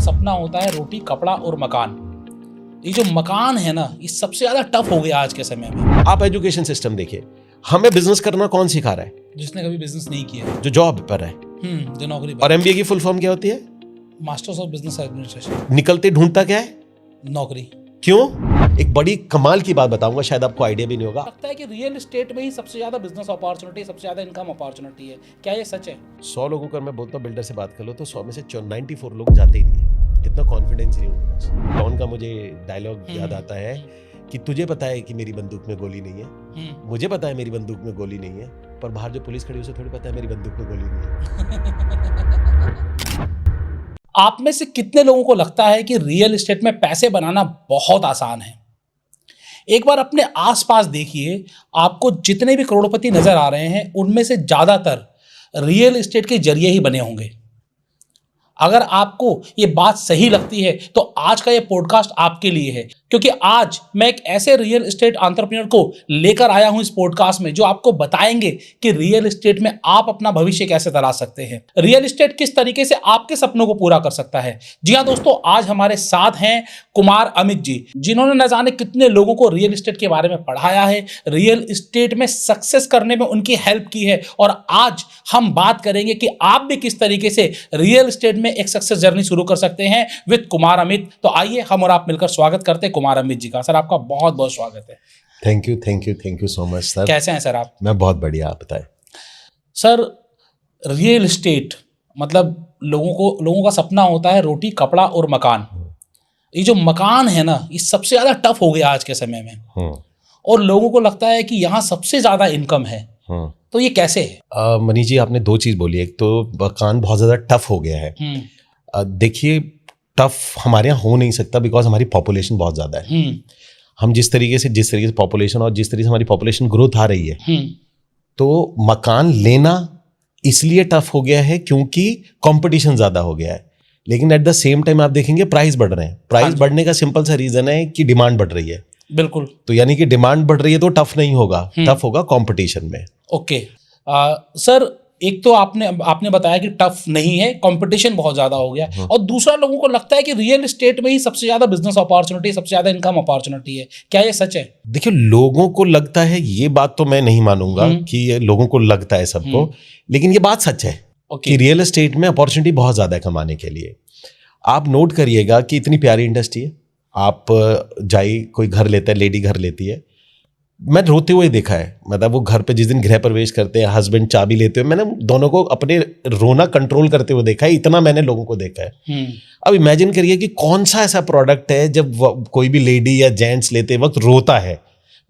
सपना होता है रोटी, कपड़ा और मकान। ये जो मकान है ना, ये सबसे ज्यादा टफ हो गया आज के समय में। आप एजुकेशन सिस्टम देखिए, हमें बिजनेस करना कौन सिखा रहा है? जिसने कभी बिजनेस नहीं किया, जो जॉब पर है। जो नौकरी। और एमबीए की फुल फॉर्म क्या होती है? Masters of business administration. निकलते ढूंढता क्या है? नौकरी। क्यों? एक बड़ी कमाल की बात बताऊंगा, शायद आपको आइडिया भी नहीं होगा। लगता है कि रियल एस्टेट में ही सबसे ज्यादा बिजनेस अपॉर्चुनिटी, सबसे ज्यादा इनकम अपॉर्चुनिटी है। क्या ये सच है? 100 लोगों को मैं बोलता हूँ बिल्डर से बात कर लो तो 100 में से 94 लोग जाते ही नहीं है। इतना कॉन्फिडेंस नहीं उनके पास। डॉन का मुझे डायलॉग याद आता है कि तुझे पता है कि मेरी बंदूक में गोली नहीं है, मुझे पता है मेरी बंदूक में गोली नहीं है, पर बाहर जो पुलिस खड़ी है उसे थोड़ी पता है मेरी बंदूक में गोली नहीं है। आप में से कितने लोगों को लगता है कि रियल एस्टेट में पैसे बनाना बहुत आसान है? एक बार अपने आसपास देखिए, आपको जितने भी करोड़पति नजर आ रहे हैं उनमें से ज्यादातर रियल एस्टेट के जरिए ही बने होंगे। अगर आपको ये बात सही लगती है तो आज का ये पॉडकास्ट आपके लिए है, क्योंकि आज मैं एक ऐसे रियल एस्टेट एंटरप्रेन्योर को लेकर आया हूं इस पॉडकास्ट में जो आपको बताएंगे कि रियल एस्टेट में आप अपना भविष्य कैसे तलाश सकते हैं, रियल एस्टेट किस तरीके से आपके सपनों को पूरा कर सकता है। जी हाँ दोस्तों, आज हमारे साथ हैं कुमार अमित जी, जिन्होंने न जाने कितने लोगों को रियल एस्टेट के बारे में पढ़ाया है, रियल एस्टेट में सक्सेस करने में उनकी हेल्प की है। और आज हम बात करेंगे कि आप भी किस तरीके से रियल एस्टेट में एक सक्सेस जर्नी शुरू कर सकते हैं विद कुमार अमित। तो आइए हम और आप मिलकर स्वागत करते हैं कुमार अमित जी का। सर, आपका बहुत बहुत स्वागत है। Thank you so much sir. कैसे हैं सर आप? मैं बहुत बढ़िया, आप बताएं। सर, रियल एस्टेट मतलब लोगों का सपना होता है रोटी, कपड़ा और मकान। ये जो मकान है ना, ये सबसे ज्यादा टफ हो गया आज के समय में। और लोगों को लगता है कि यहाँ सबसे ज्यादा इनकम है। तो ये कैसे है? मनीष जी, आपने दो चीज बोली। एक तो मकान बहुत ज्यादा टफ हो गया है। देखिए, टफ हमारे यहाँ हो नहीं सकता बिकॉज हमारी पॉपुलेशन बहुत ज्यादा है। हम जिस तरीके से पॉपुलेशन और जिस तरीके से हमारी पॉपुलेशन ग्रोथ आ रही है, तो मकान लेना इसलिए टफ हो गया है क्योंकि कंपटीशन ज्यादा हो गया है। लेकिन एट द सेम टाइम आप देखेंगे प्राइस बढ़ रहे हैं। प्राइस बढ़ने का सिंपल सा रीजन है कि डिमांड बढ़ रही है। बिल्कुल। तो यानी कि डिमांड बढ़ रही है तो टफ नहीं होगा, टफ होगा कंपटीशन में। ओके सर, एक तो आपने बताया कि टफ नहीं है, कंपटीशन बहुत ज्यादा हो गया। और दूसरा, लोगों को लगता है कि रियल एस्टेट में ही सबसे ज्यादा बिजनेस अपॉर्चुनिटी, सबसे ज्यादा इनकम अपॉर्चुनिटी है। क्या ये सच है? देखिए, लोगों को लगता है, ये बात तो मैं नहीं मानूंगा कि ये लोगों को लगता है सबको, लेकिन ये बात सच है कि रियल एस्टेट में अपॉर्चुनिटी बहुत ज्यादा है कमाने के लिए। आप नोट करिएगा कि इतनी प्यारी इंडस्ट्री है। आप जाइए, कोई घर लेता है, लेडी घर लेती है, मैं रोते हुए देखा है। मतलब वो घर पे जिस दिन गृह प्रवेश करते हैं, हस्बैंड चाबी लेते हुए, मैंने दोनों को अपने रोना कंट्रोल करते हुए देखा है। इतना मैंने लोगों को देखा है। अब इमेजिन करिए कि कौन सा ऐसा प्रोडक्ट है जब कोई भी लेडी या जेंट्स लेते वक्त रोता है,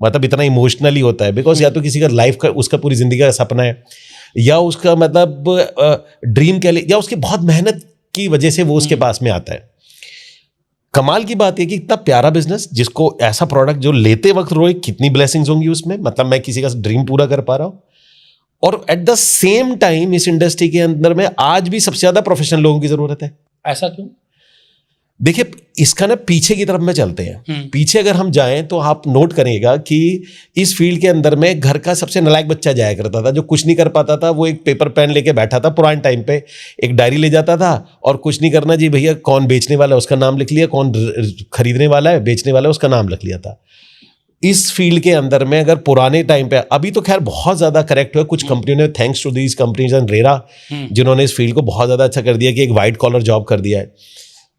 मतलब इतना इमोशनली होता है। बिकॉज या तो किसी का लाइफ का, उसका पूरी जिंदगी का सपना है, या उसका मतलब ड्रीम कह ले, या उसकी बहुत मेहनत की वजह से वो उसके पास में आता है। कमाल की बात है कि इतना प्यारा बिजनेस, जिसको ऐसा प्रोडक्ट जो लेते वक्त रोए, कितनी ब्लेसिंग्स होंगी उसमें। मतलब मैं किसी का ड्रीम पूरा कर पा रहा हूं। और एट द सेम टाइम इस इंडस्ट्री के अंदर में आज भी सबसे ज्यादा प्रोफेशनल लोगों की जरूरत है। ऐसा क्यों? देखिए, इसका ना पीछे की तरफ में चलते हैं। पीछे अगर हम जाएं तो आप नोट करिएगा कि इस फील्ड के अंदर में घर का सबसे नालायक बच्चा जाया करता था, जो कुछ नहीं कर पाता था। वो एक पेपर पेन लेके बैठा था पुराने टाइम पे, एक डायरी ले जाता था और कुछ नहीं करना जी भैया, कौन बेचने वाला है उसका नाम लिख लिया, कौन खरीदने वाला है, बेचने वाला है उसका नाम लिख लिया था। इस फील्ड के अंदर में अगर पुराने टाइम पे, अभी तो खैर बहुत ज्यादा करेक्ट हुआ। कुछ कंपनियों ने, thanks to these companies and RERA, जिन्होंने इस फील्ड को बहुत ज्यादा अच्छा कर दिया कि एक व्हाइट कॉलर जॉब कर दिया है।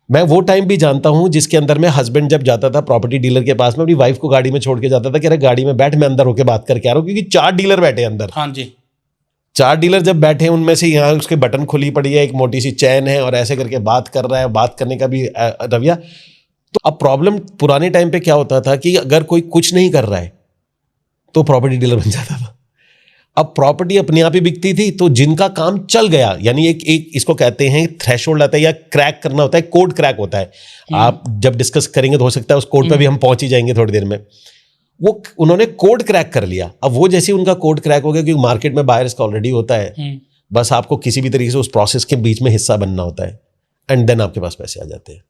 मैं वो टाइम भी जानता हूं जिसके अंदर में हस्बैंड जब जाता था प्रॉपर्टी डीलर के पास में, अपनी वाइफ को गाड़ी में छोड़ के जाता था कि अरे गाड़ी में बैठ, मैं अंदर होके बात करके आ रहा हूं, क्योंकि 4 डीलर बैठे अंदर। हाँ जी। 4 डीलर जब बैठे, उनमें से यहाँ उसके बटन खुली पड़ी है, एक मोटी सी चैन है और ऐसे करके बात कर रहा है, बात करने का भी रवैया। तो अब प्रॉब्लम पुराने टाइम पे क्या होता था कि अगर कोई कुछ नहीं कर रहा है तो प्रॉपर्टी डीलर बन जाता था। अब प्रॉपर्टी अपने आप ही बिकती थी, तो जिनका काम चल गया, यानी एक इसको कहते हैं थ्रेशोल्ड आता है या क्रैक करना होता है, कोड क्रैक होता है। आप जब डिस्कस करेंगे तो हो सकता है उस कोड पे भी हम पहुंच ही जाएंगे थोड़ी देर में। वो उन्होंने कोड क्रैक कर लिया। अब वो जैसे उनका कोड क्रैक हो गया, क्योंकि मार्केट में बायर्स का ऑलरेडी होता है, बस आपको किसी भी तरीके से उस प्रोसेस के बीच में हिस्सा बनना होता है, एंड देन आपके पास पैसे आ जाते हैं।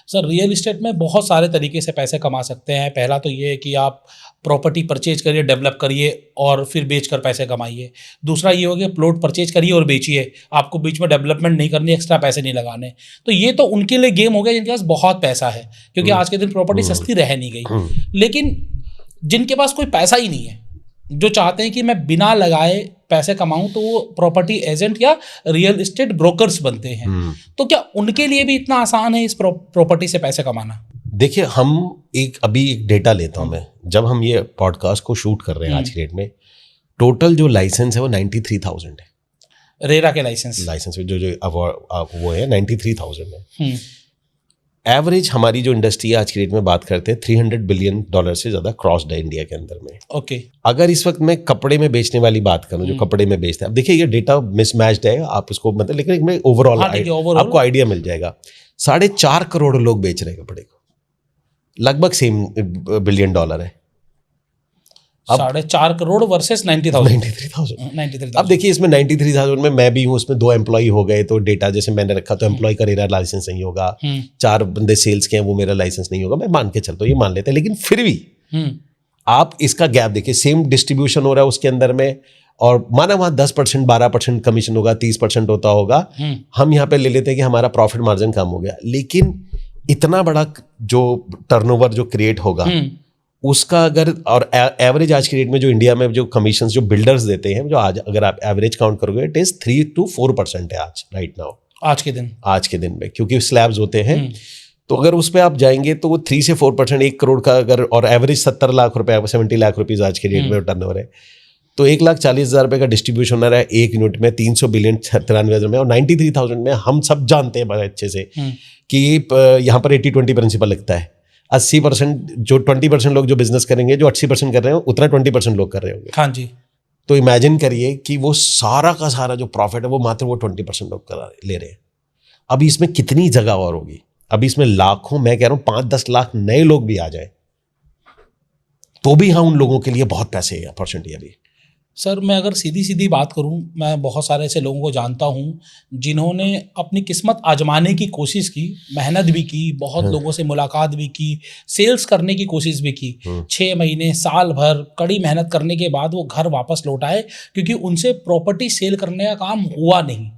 सर रियल इस्टेट में बहुत सारे तरीके से पैसे कमा सकते हैं। पहला तो ये है कि आप प्रॉपर्टी परचेज करिए, डेवलप करिए और फिर बेचकर पैसे कमाइए। दूसरा ये हो गया प्लॉट परचेज करिए और बेचिए, आपको बीच में डेवलपमेंट नहीं करनी, एक्स्ट्रा पैसे नहीं लगाने। तो ये तो उनके लिए गेम हो गया जिनके पास बहुत पैसा है, क्योंकि आज के दिन प्रॉपर्टी सस्ती रह नहीं गई। लेकिन जिनके पास कोई पैसा ही नहीं है, जो चाहते हैं कि मैं बिना लगाए पैसे कमाऊं, तो वो प्रॉपर्टी एजेंट या रियल एस्टेट ब्रोकर्स बनते हैं। तो क्या उनके लिए भी इतना आसान है इस प्रॉपर्टी से पैसे कमाना? देखिए, हम अभी एक डेटा लेता हूं मैं, जब हम ये पॉडकास्ट को शूट कर रहे हैं आज की डेट में, टोटल जो लाइसेंस है वो 93,000 है। रेरा के लाइसेंस जो वो है 93,000 है। एवरेज हमारी जो इंडस्ट्री है आज की डेट में बात करते हैं $300 बिलियन से ज्यादा क्रॉस्ड है इंडिया के अंदर में। ओके। अगर इस वक्त मैं कपड़े में बेचने वाली बात करूं, जो कपड़े में बेचते हैं, अब देखिए ये डेटा मिसमैच्ड है, आप उसको मतलब, लेकिन इसमें ओवरऑल आपको आइडिया मिल जाएगा। 4.5 करोड़ लोग बेच रहे हैं कपड़े को, लगभग सेम $1 बिलियन है। 4.5 करोड़ वर्सेस 93,000। अब देखिए इसमें 93,000 में मैं भी हूँ, उसमें 2 एम्प्लॉय हो गए, तो डेटा जैसे मैंने रखा तो एम्प्लॉय का मेरा लाइसेंस नहीं होगा, 4 बंदे सेल्स के हैं, वो मेरा लाइसेंस नहीं होगा, मैं मान के चलता हूँ, ये मान लेते हैं। लेकिन फिर भी आप इसका गैप देखिए, सेम डिस्ट्रीब्यूशन हो रहा है उसके अंदर में, और माना वहाँ 10% 12% कमीशन होगा, 30% होता होगा, हम यहाँ पे ले लेते हैं कि हमारा प्रॉफिट मार्जिन कम हो गया। लेकिन इतना बड़ा जो टर्नओवर जो क्रिएट होगा उसका अगर, और एवरेज आज की डेट में जो इंडिया में जो कमीशंस जो बिल्डर्स देते हैं, जो आज अगर आप एवरेज काउंट करोगे, इट इज 3 to 4% है आज, राइट नाउ, आज के दिन में, क्योंकि स्लैब्स होते हैं। तो अगर उस पर आप जाएंगे तो वो 3 से 4%, 1 करोड़ का अगर, और एवरेज 70 लाख रुपए, 70 लाख रुपीज आज के डेट में टर्नओवर है, तो 1,40,000 रुपए का डिस्ट्रीब्यूशन हो रहा है एक यूनिट में, 300 बिलियन 93,000 में, और 93,000 में हम सब जानते हैं बड़े अच्छे से कि यहाँ पर 80-20 प्रिंसिपल लगता है। 80% जो 20% लोग जो बिजनेस करेंगे, जो 80% कर रहे हैं, उतना 20% लोग कर रहे होंगे। हाँ जी। तो इमेजिन करिए कि वो सारा का सारा जो प्रॉफिट है वो मात्र वो 20% लोग ले रहे हैं। अभी इसमें कितनी जगह और होगी, अभी इसमें लाखों, मैं कह रहा हूँ 5-10 लाख नए लोग भी आ जाए तो भी हाँ उन लोगों के लिए बहुत पैसे है अपॉर्चुनिटी अभी। सर मैं अगर सीधी बात करूं, मैं बहुत सारे ऐसे लोगों को जानता हूं जिन्होंने अपनी किस्मत आजमाने की कोशिश की, मेहनत भी की, बहुत लोगों से मुलाकात भी की, सेल्स करने की कोशिश भी की, 6 महीने साल भर कड़ी मेहनत करने के बाद वो घर वापस लौट आए, क्योंकि उनसे प्रॉपर्टी सेल करने का काम हुआ नहीं।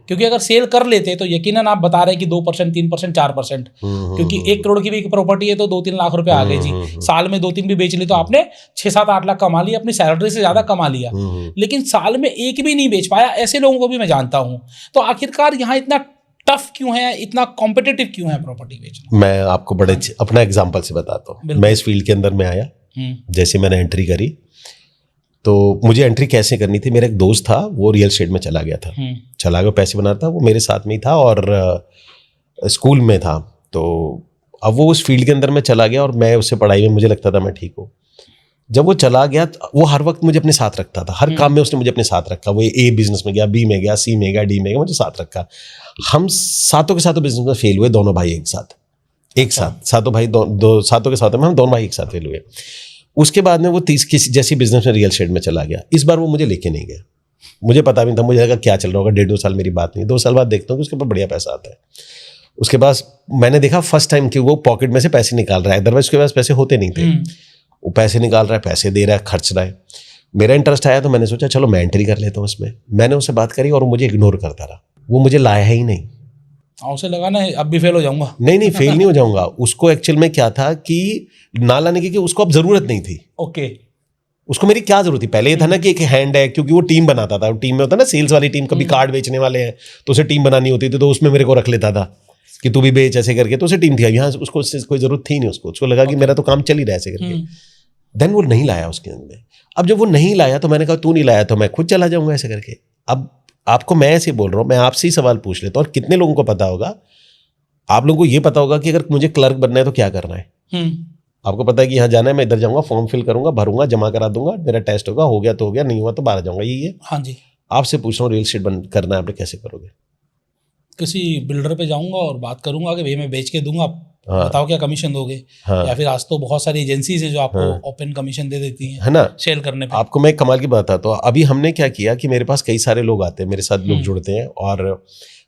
क्योंकि अगर सेल कर लेते तो यकीनन आप बता रहे हैं कि 2%, 3%, 4%, क्योंकि 1 करोड़ की भी प्रॉपर्टी है तो 2-3 लाख रुपए आ गए जी। साल में 2-3 भी बेच ली तो आपने 6-7-8 लाख कमा लिया, अपनी सैलरी से ज्यादा कमा लिया। लेकिन साल में एक भी नहीं बेच पाया, ऐसे लोगों को भी मैं जानता हूं। तो आखिरकार यहाँ इतना टफ क्यों है, इतना कॉम्पिटिटिव क्यों है प्रॉपर्टी बेचना? मैं आपको बड़े अपना एग्जांपल से बताता हूँ। मैं इस फील्ड के अंदर में आया, जैसे मैंने एंट्री करी, तो मुझे एंट्री कैसे करनी थी, मेरा एक दोस्त था, वो रियल एस्टेट में चला गया, पैसे बनाता, वो मेरे साथ में ही था और स्कूल में था। तो अब वो उस फील्ड के अंदर में चला गया और मैं उससे पढ़ाई में मुझे लगता था मैं ठीक हूँ। जब वो चला गया, वो हर वक्त मुझे अपने साथ रखता था, हर काम में उसने मुझे अपने साथ रखा। वो ए बिजनेस में गया, बी में गया, सी में गया, डी में गया, मुझे साथ रखा। हम सातों के सातों बिजनेस में फेल हुए, दोनों भाई एक साथ सातों भाई सातों के साथ में हम दोनों भाई एक साथ फेल हुए। उसके बाद में वो किसी जैसी बिजनेस में रियल एस्टेट में चला गया। इस बार वो मुझे लेके नहीं गया, मुझे पता भी था, मुझे लगा क्या चल रहा होगा, 1.5-2 साल मेरी बात नहीं, 2 साल बाद देखता हूँ कि उसके ऊपर बढ़िया पैसा आता है। उसके बाद मैंने देखा फर्स्ट टाइम कि वो पॉकेट में से पैसे निकाल रहा है, अदरवाइज उसके पास पैसे होते नहीं थे। वो पैसे निकाल रहा है, पैसे दे रहा है, खर्च रहा है। मेरा इंटरेस्ट आया तो मैंने सोचा चलो मैं एंट्री कर लेता हूँ इसमें। मैंने उससे बात करी और वो मुझे इग्नोर करता रहा, वो मुझे लाया ही नहीं। उसे लगा ना अब भी फेल हो जाऊंगा। नहीं फेल नहीं हो जाऊंगा। उसको एक्चुअल में क्या था कि ना लाने की, कि उसको अब जरूरत नहीं थी। ओके। उसको मेरी क्या जरूरत थी? पहले ये था ना कि एक हैंड है, क्योंकि वो टीम बनाता था, टीम में होता ना सेल्स वाली टीम, कभी कार्ड बेचने वाले हैं तो उसे टीम बनानी होती थी, तो उसमें मेरे को रख लेता था कि तू भी बेच ऐसे करके, तो उसे टीम थी। यहाँ उसको कोई जरूरत थी नहीं, उसको लगा कि मेरा तो काम चल ही रहा है ऐसे करके। देन वो नहीं लाया उसके अंदर। अब जब वो नहीं लाया तो मैंने कहा तू नहीं लाया तो मैं खुद चला जाऊंगा ऐसे करके। अब आपको मैं ऐसे बोल रहा हूँ, मैं आपसे ही सवाल पूछ लेता हूँ, और कितने लोगों को पता होगा, आप लोगों को ये पता होगा कि अगर मुझे क्लर्क बनना है तो क्या करना है। आपको पता है कि यहाँ जाना है, मैं इधर जाऊंगा, फॉर्म फिल करूंगा, भरूंगा, जमा करा दूंगा, मेरा टेस्ट होगा, हो गया तो हो गया, नहीं हुआ तो बाहर जाऊंगा, यही है। हाँ जी। आपसे पूछ रहा हूँ, रियल एस्टेट करना है आपने, कैसे करोगे? किसी बिल्डर पे जाऊंगा और बात करूंगा कि भैया मैं बेच के दूंगा, बताओ क्या कमीशन दोगे। या फिर आज तो बहुत सारी एजेंसीज है जो आपको ओपन कमीशन दे देती हैं, है ना, सेल करने पे। आपको मैं कमाल की बात बताता हूँ। अभी हमने क्या किया कि मेरे पास कई सारे लोग आते हैं, मेरे साथ लोग जुड़ते हैं, और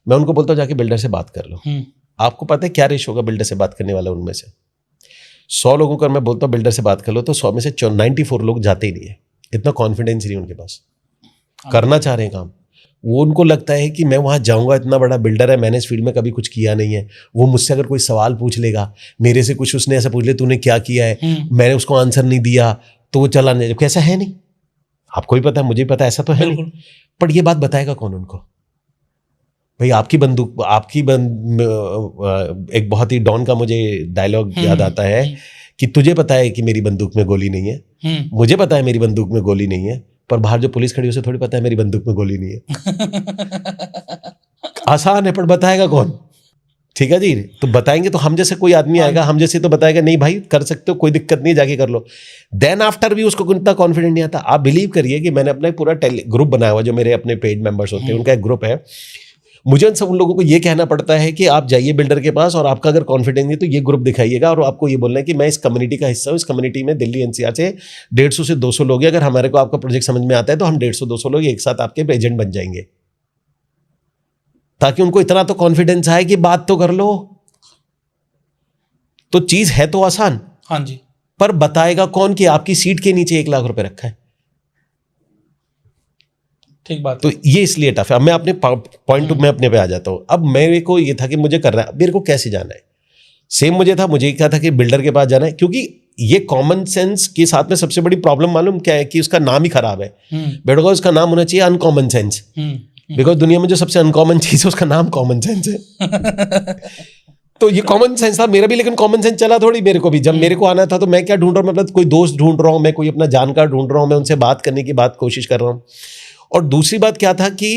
मैं उनको बोलता हूँ जाके बिल्डर से बात कर लो। आपको पता है क्या रेशो होगा बिल्डर से बात करने वाला उनमें से? 100 लोगों को मैं बोलता हूँ बिल्डर से बात कर लो तो 100 में से 94 लोग जाते ही नहीं है। इतना कॉन्फिडेंस नहीं उनके पास, करना चाह रहे हैं काम। वो उनको लगता है कि मैं वहाँ जाऊँगा, इतना बड़ा बिल्डर है, मैंने इस फील्ड में कभी कुछ किया नहीं है, वो मुझसे अगर कोई सवाल पूछ लेगा, मेरे से कुछ उसने ऐसा पूछ लिया तूने क्या किया है, मैंने उसको आंसर नहीं दिया तो वो चला नहीं। कैसा है नहीं, आपको भी पता है, मुझे भी पता है, ऐसा तो है नहीं। पर ये बात बताएगा कौन उनको? भाई आपकी बंदूक, एक बहुत ही डॉन का मुझे डायलॉग याद आता है कि तुझे पता है कि मेरी बंदूक में गोली नहीं है, मुझे पता है मेरी बंदूक में गोली नहीं है, पर बाहर जो पुलिस खड़ी है उसे थोड़ी पता है मेरी बंदूक में गोली नहीं है। आसान है, पर बताएगा कौन? ठीक है जी, तो बताएंगे तो हम जैसे कोई आदमी आएगा, हम जैसे तो बताएगा नहीं भाई कर सकते हो, कोई दिक्कत नहीं, जाके कर लो। देन आफ्टर भी उसको इतना कॉन्फिडेंट नहीं आता। आप बिलीव करिए कि मैंने अपना पूरा ग्रुप बनाया हुआ, जो मेरे अपने पेड मेंबर्स होते हैं उनका एक ग्रुप है। मुझे उन लोगों को ये कहना पड़ता है कि आप जाइए बिल्डर के पास और आपका अगर कॉन्फिडेंस है तो ये ग्रुप दिखाइएगा और आपको ये बोलना है कि मैं इस कम्युनिटी का हिस्सा हूँ, इस कम्युनिटी में दिल्ली एनसीआर से 150 से 200 लोग हैं, अगर हमारे को आपका प्रोजेक्ट समझ में आता है तो हम 150-200 लोग एक साथ आपके एजेंट बन जाएंगे, ताकि उनको इतना तो कॉन्फिडेंस आए कि बात तो कर लो। तो चीज है तो आसान, हाँ जी, पर बताएगा कौन कि आपकी सीट के नीचे 1 लाख रुपए रखा है? ठीक बात। तो ये इसलिए टफ है। अब मैं अपने पॉइंट में अपने पे आ जाता हूँ। अब मेरे को ये था कि मुझे करना है, मेरे को कैसे जाना है। सेम मुझे क्या था कि बिल्डर के पास जाना है, क्योंकि ये कॉमन सेंस के साथ में सबसे बड़ी प्रॉब्लम मालूम क्या है कि उसका नाम ही खराब है। बेटा उसका नाम होना चाहिए अनकॉमन सेंस, बिकॉज दुनिया में जो सबसे अनकॉमन चीज है उसका नाम कॉमन सेंस है। तो ये कॉमन सेंस था मेरा भी, लेकिन कॉमन सेंस चला थोड़ी मेरे को भी। जब मेरे को आना था तो मैं क्या ढूंढ रहा हूँ, मतलब कोई दोस्त ढूंढ रहा हूँ, मैं कोई अपना जानकार ढूंढ रहा हूँ, मैं उनसे बात करने की कोशिश कर रहा हूँ। और दूसरी बात क्या था कि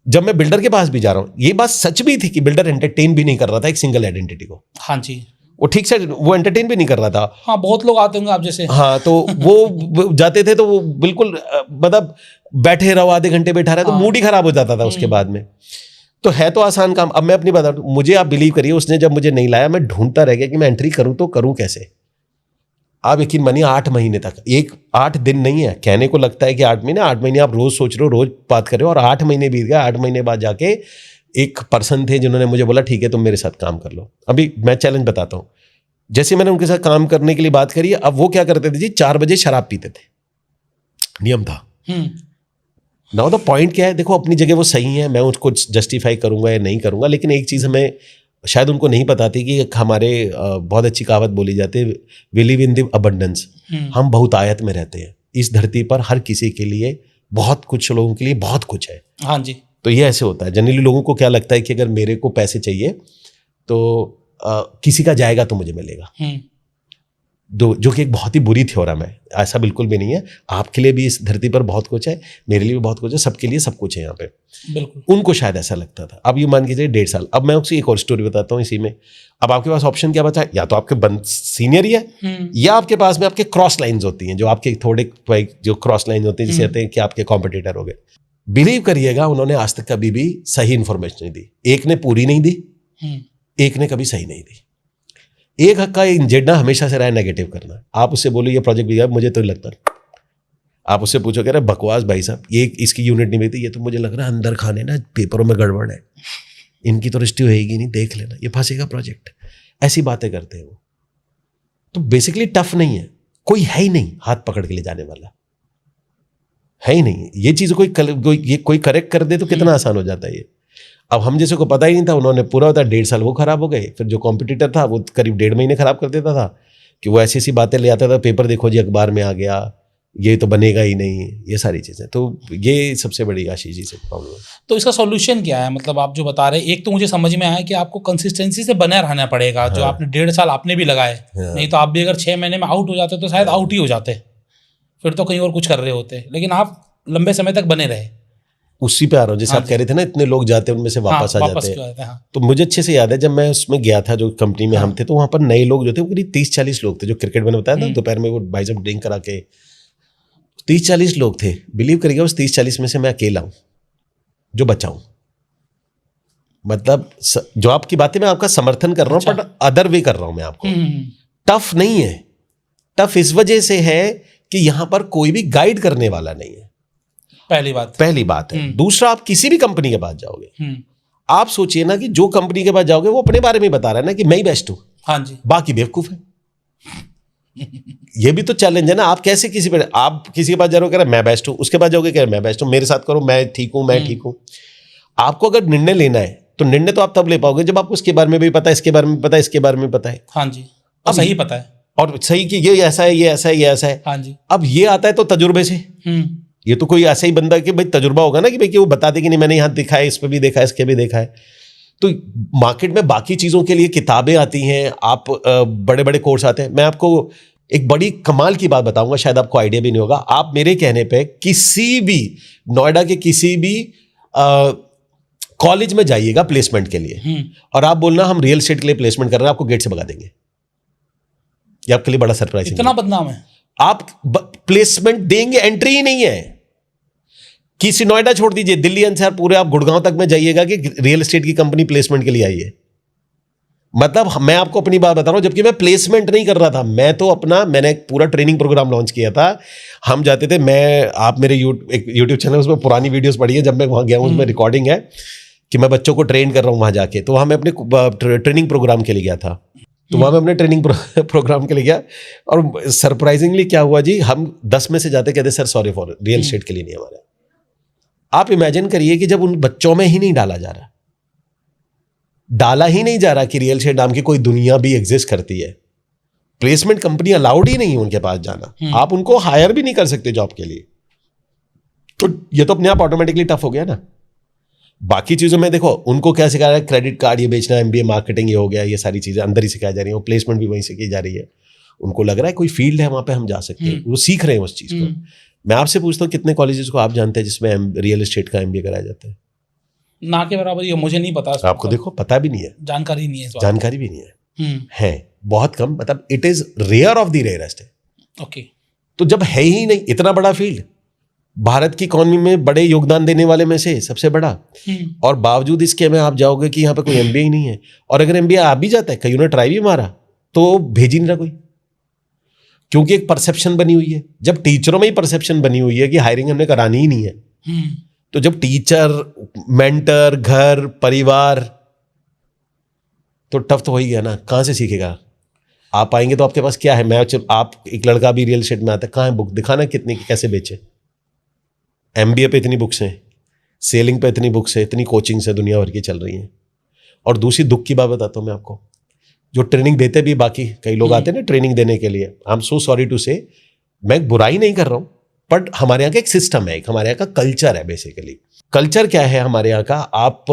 जब मैं बिल्डर के पास भी जा रहा हूँ, ये बात सच भी थी कि बिल्डर एंटरटेन भी नहीं कर रहा था एक सिंगल आइडेंटिटी को। हाँ जी, वो ठीक से वो एंटरटेन भी नहीं कर रहा था। हाँ, बहुत लोग आते होंगे आप जैसे। हाँ, तो वो जाते थे तो वो बिल्कुल मतलब बैठे रहो, आधे घंटे बैठा रहे तो मूड ही खराब हो जाता था उसके बाद में। तो है तो आसान काम। अब मैं अपनी बात, मुझे आप बिलीव करिए, उसने जब मुझे नहीं लाया, मैं ढूंढता रह गया कि मैं एंट्री करूं तो करूं कैसे। आप यकीन मानिए 8 महीने तक, 8 दिन नहीं है, कहने को लगता है कि 8 महीने, 8 महीने आप रोज सोच रहे हो, रोज बात कर रहे हो, और 8 महीने बीत गए। 8 महीने बाद जाके एक पर्सन थे जिन्होंने मुझे बोला ठीक है तुम मेरे साथ काम कर लो। अभी मैं चैलेंज बताता हूँ। जैसे मैंने उनके साथ काम करने के लिए बात करी, अब वो क्या करते थे जी, 4 बजे शराब पीते थे, नियम था। नाउ द पॉइंट क्या है, देखो अपनी जगह वो सही है, मैं उसको जस्टिफाई करूंगा या नहीं करूंगा, लेकिन एक चीज़ हमें शायद उनको नहीं पता थी कि हमारे बहुत अच्छी कहावत बोली जाती है, we live in the abundance. हम बहुत आयत में रहते हैं इस धरती पर, हर किसी के लिए बहुत कुछ, लोगों के लिए बहुत कुछ है। हाँ जी। तो ये ऐसे होता है जनरली, लोगों को क्या लगता है कि अगर मेरे को पैसे चाहिए तो किसी का जाएगा तो मुझे मिलेगा, जो कि एक बहुत ही बुरी थ्योरम है। ऐसा बिल्कुल भी नहीं है। आपके लिए भी इस धरती पर बहुत कुछ है, मेरे लिए भी बहुत कुछ है, सबके लिए सब कुछ है यहाँ पे। बिल्कुल। उनको शायद ऐसा लगता था। अब ये मान के चलिए 1.5 साल। अब मैं उसकी एक और स्टोरी बताता हूँ इसी में। अब आपके पास ऑप्शन क्या बचा है, या तो आपके सीनियर ही है, या आपके पास में आपके क्रॉस लाइन्स होती हैं, जो आपके थोड़े जो क्रॉस लाइन होती है, जिसे कहते हैं कि आपके कॉम्पिटिटर हो गए। बिलीव करिएगा उन्होंने आज तक कभी भी सही इंफॉर्मेशन नहीं दी। एक ने पूरी नहीं दी, एक ने कभी सही नहीं दी। एक हक का एजेंडा हमेशा से रहा है नेगेटिव करना। आप उससे बोलो ये प्रोजेक्ट भी, मुझे तो लगता है, आप उससे पूछो कह रहे बकवास भाई साहब, ये इसकी यूनिट नहीं मिलती, ये तो मुझे लग रहा है अंदर खाने ना पेपरों में गड़बड़ है, इनकी तो रजिस्ट्री होएगी नहीं, देख लेना ये फंसेगा प्रोजेक्ट। ऐसी बातें करते हैं वो। तो बेसिकली टफ नहीं है, कोई है ही नहीं हाथ पकड़ के ले जाने वाला, है ही नहीं। ये चीज कोई करेक्ट कर दे तो कितना आसान हो जाता है ये। अब हम जैसे को पता ही नहीं था, उन्होंने पूरा होता 1.5 साल वो खराब हो गए। फिर जो कॉम्पिटिटर था वो करीब 1.5 महीने खराब कर देता था कि वो ऐसी ऐसी बातें ले आता था, पेपर देखो जी अखबार में आ गया, ये तो बनेगा ही नहीं, ये सारी चीज़ें। तो ये सबसे बड़ी आशीष जी से प्रॉब्लम है। तो इसका सॉल्यूशन क्या है? मतलब आप जो बता रहे हैं, एक तो मुझे समझ में आया कि आपको कंसिस्टेंसी से बने रहना पड़ेगा। हाँ। जो आपने 1.5 साल आपने भी लगाए। हाँ। नहीं तो आप भी अगर 6 महीने में आउट हो जाते तो शायद आउट ही हो जाते, फिर तो कहीं और कुछ कर रहे होते, लेकिन आप लंबे समय तक बने रहे। उसी पे आ रहा हूँ, जैसे आप कह रहे थे ना इतने लोग जाते हैं उनमें से वापस आ जाते हैं। तो मुझे अच्छे से याद है जब मैं उसमें गया था, जो कंपनी में हम थे, तो वहाँ पर नए लोग जो थे वो करीब 30-40 लोग थे। जो क्रिकेट मैंने बताया था दोपहर में वो भाई साहब ड्रिंक करा के 30-40 लोग थे। बिलीव करिएगा उस 30-40 में से मैं अकेला हूँ जो बचा हूँ। मतलब जो आपकी बातें मैं आपका समर्थन कर रहा हूँ, बट अदर वे कर रहा हूँ मैं आपको। टफ नहीं है, टफ इस वजह से है कि यहाँ पर कोई भी गाइड करने वाला नहीं है। पहली बात है। दूसरा, आप किसी भी कंपनी के पास जाओगे, आप सोचिए ना कि जो कंपनी के पास जाओगे वो अपने बारे में बता रहा है ना कि मैं ही बेस्ट हूं, हाँ जी, बाकी बेवकूफ है। ये भी तो चैलेंज है ना। आप कैसे किसी पे, आप किसी के पास जा रहे हो कह रहे मैं बेस्ट हूं, उसके पास जाओगे कह रहे मैं बेस्ट हूं, मेरे साथ करो मैं ठीक हूं, मैं ठीक हूं। आपको अगर निर्णय लेना है तो निर्णय तो आप तब ले पाओगे जब आपको इसके बारे में भी पता है, इसके बारे में पता है, इसके बारे में पता है। हाँ जी, अब सही पता है, और सही कि ये ऐसा है, ये ऐसा है, ये ऐसा है। हाँ जी। अब ये आता है तो तजुर्बे से। ये तो कोई ऐसा ही बंदा कि भाई तजुर्बा होगा ना कि भाई कि वो बता दे कि नहीं मैंने यहाँ देखा है, इस पे भी देखा है, इसके भी देखा है। तो मार्केट में बाकी चीजों के लिए किताबें आती हैं, आप बड़े बड़े कोर्स आते हैं। मैं आपको एक बड़ी कमाल की बात बताऊंगा, शायद आपको आइडिया भी नहीं होगा। आप मेरे कहने पे किसी भी नोएडा के किसी भी कॉलेज में जाइएगा प्लेसमेंट के लिए, और आप बोलना हम रियल एस्टेट के लिए प्लेसमेंट कर रहे हैं, आपको गेट से भगा देंगे। ये आपके लिए बड़ा सरप्राइज। इतना बदनाम है? आप प्लेसमेंट देंगे, एंट्री ही नहीं है। किसी नोएडा छोड़ दीजिए, दिल्ली एनसीआर पूरे आप गुड़गांव तक में जाइएगा कि रियल एस्टेट की कंपनी प्लेसमेंट के लिए आई है। मतलब मैं आपको अपनी बात बता रहा हूं, जबकि मैं प्लेसमेंट नहीं कर रहा था, मैं तो मैंने एक पूरा ट्रेनिंग प्रोग्राम लॉन्च किया था। हम जाते थे, आप मेरे एक यूट्यूब चैनल उसमें पुरानी वीडियोस पढ़ी है, जब मैं वहां गया हूं उसमें रिकॉर्डिंग है कि मैं बच्चों को ट्रेन कर रहा हूं वहां जाके। तो वहां मैं अपने ट्रेनिंग प्रोग्राम के लिए गया था। तो वहां मैं अपने ट्रेनिंग प्रोग्राम के लिए गया, और सरप्राइजिंगली क्या हुआ जी, हम 10 में से जाते कहते sir sorry for real estate के लिए नहीं हमारा। आप इमेजिन करिए कि जब उन बच्चों में ही नहीं डाला जा रहा कि रियल एस्टेट नाम की कोई दुनिया भी एग्जिस्ट करती है, प्लेसमेंट कंपनी अलाउड ही नहीं है उनके पास जाना, आप उनको हायर भी नहीं कर सकते जॉब के लिए। तो ये तो अपने आप ऑटोमेटिकली टफ हो गया ना। बाकी चीजों में देखो उनको क्या सिखाया रहा है, क्रेडिट कार्ड ये बेचना, एमबीए मार्केटिंग ये हो गया, ये सारी चीजें अंदर ही सिखाई जा रही है, प्लेसमेंट भी वहीं से की जा रही है। उनको लग रहा है कोई फील्ड है वहां पे हम जा सकते हैं, वो सीख रहे हैं उस चीज को। मैं आपसे पूछता हूँ कितने कॉलेजेस को आप जानते हैं जिसमें रियल एस्टेट का एमबीए कराया जाता है? ना के बराबर। ये मुझे नहीं पता, आपको देखो पता भी नहीं है, जानकारी नहीं है, जानकारी भी नहीं है बहुत कम। मतलब it is rare of the rarest है। ओके। तो जब है ही नहीं इतना बड़ा फील्ड, भारत की इकोनॉमी में बड़े योगदान देने वाले में से सबसे बड़ा, और बावजूद इसके में आप जाओगे कि यहाँ पे कोई एमबीए ही नहीं है। और अगर एमबीए आ भी जाता है, कईयों ने ट्राई भी मारा, तो भेज ही नहीं रहा कोई, क्योंकि एक परसेप्शन बनी हुई है। जब टीचरों में ही परसेप्शन बनी हुई है कि हायरिंग हमने करानी ही नहीं है, तो जब टीचर, मेंटर, घर, परिवार, तो टफ तो हो ही गया ना। कहां से सीखेगा? आप आएंगे तो आपके पास क्या है? आप एक लड़का भी रियल एस्टेट में आता है, कहाँ है बुक दिखाना, कितनी कैसे बेचे? एमबीए पे इतनी बुक्स हैं, सेलिंग पे इतनी बुक्स है, इतनी कोचिंग्स है दुनिया भर की चल रही हैं। और दूसरी दुख की बात बताता हूँ मैं आपको, जो ट्रेनिंग देते भी बाकी कई लोग आते हैं ना ट्रेनिंग देने के लिए, I am so sorry to say, मैं बुराई नहीं कर रहा हूँ, बट हमारे यहाँ का एक सिस्टम है, एक हमारे यहाँ का कल्चर है। बेसिकली कल्चर क्या है हमारे यहाँ का, आप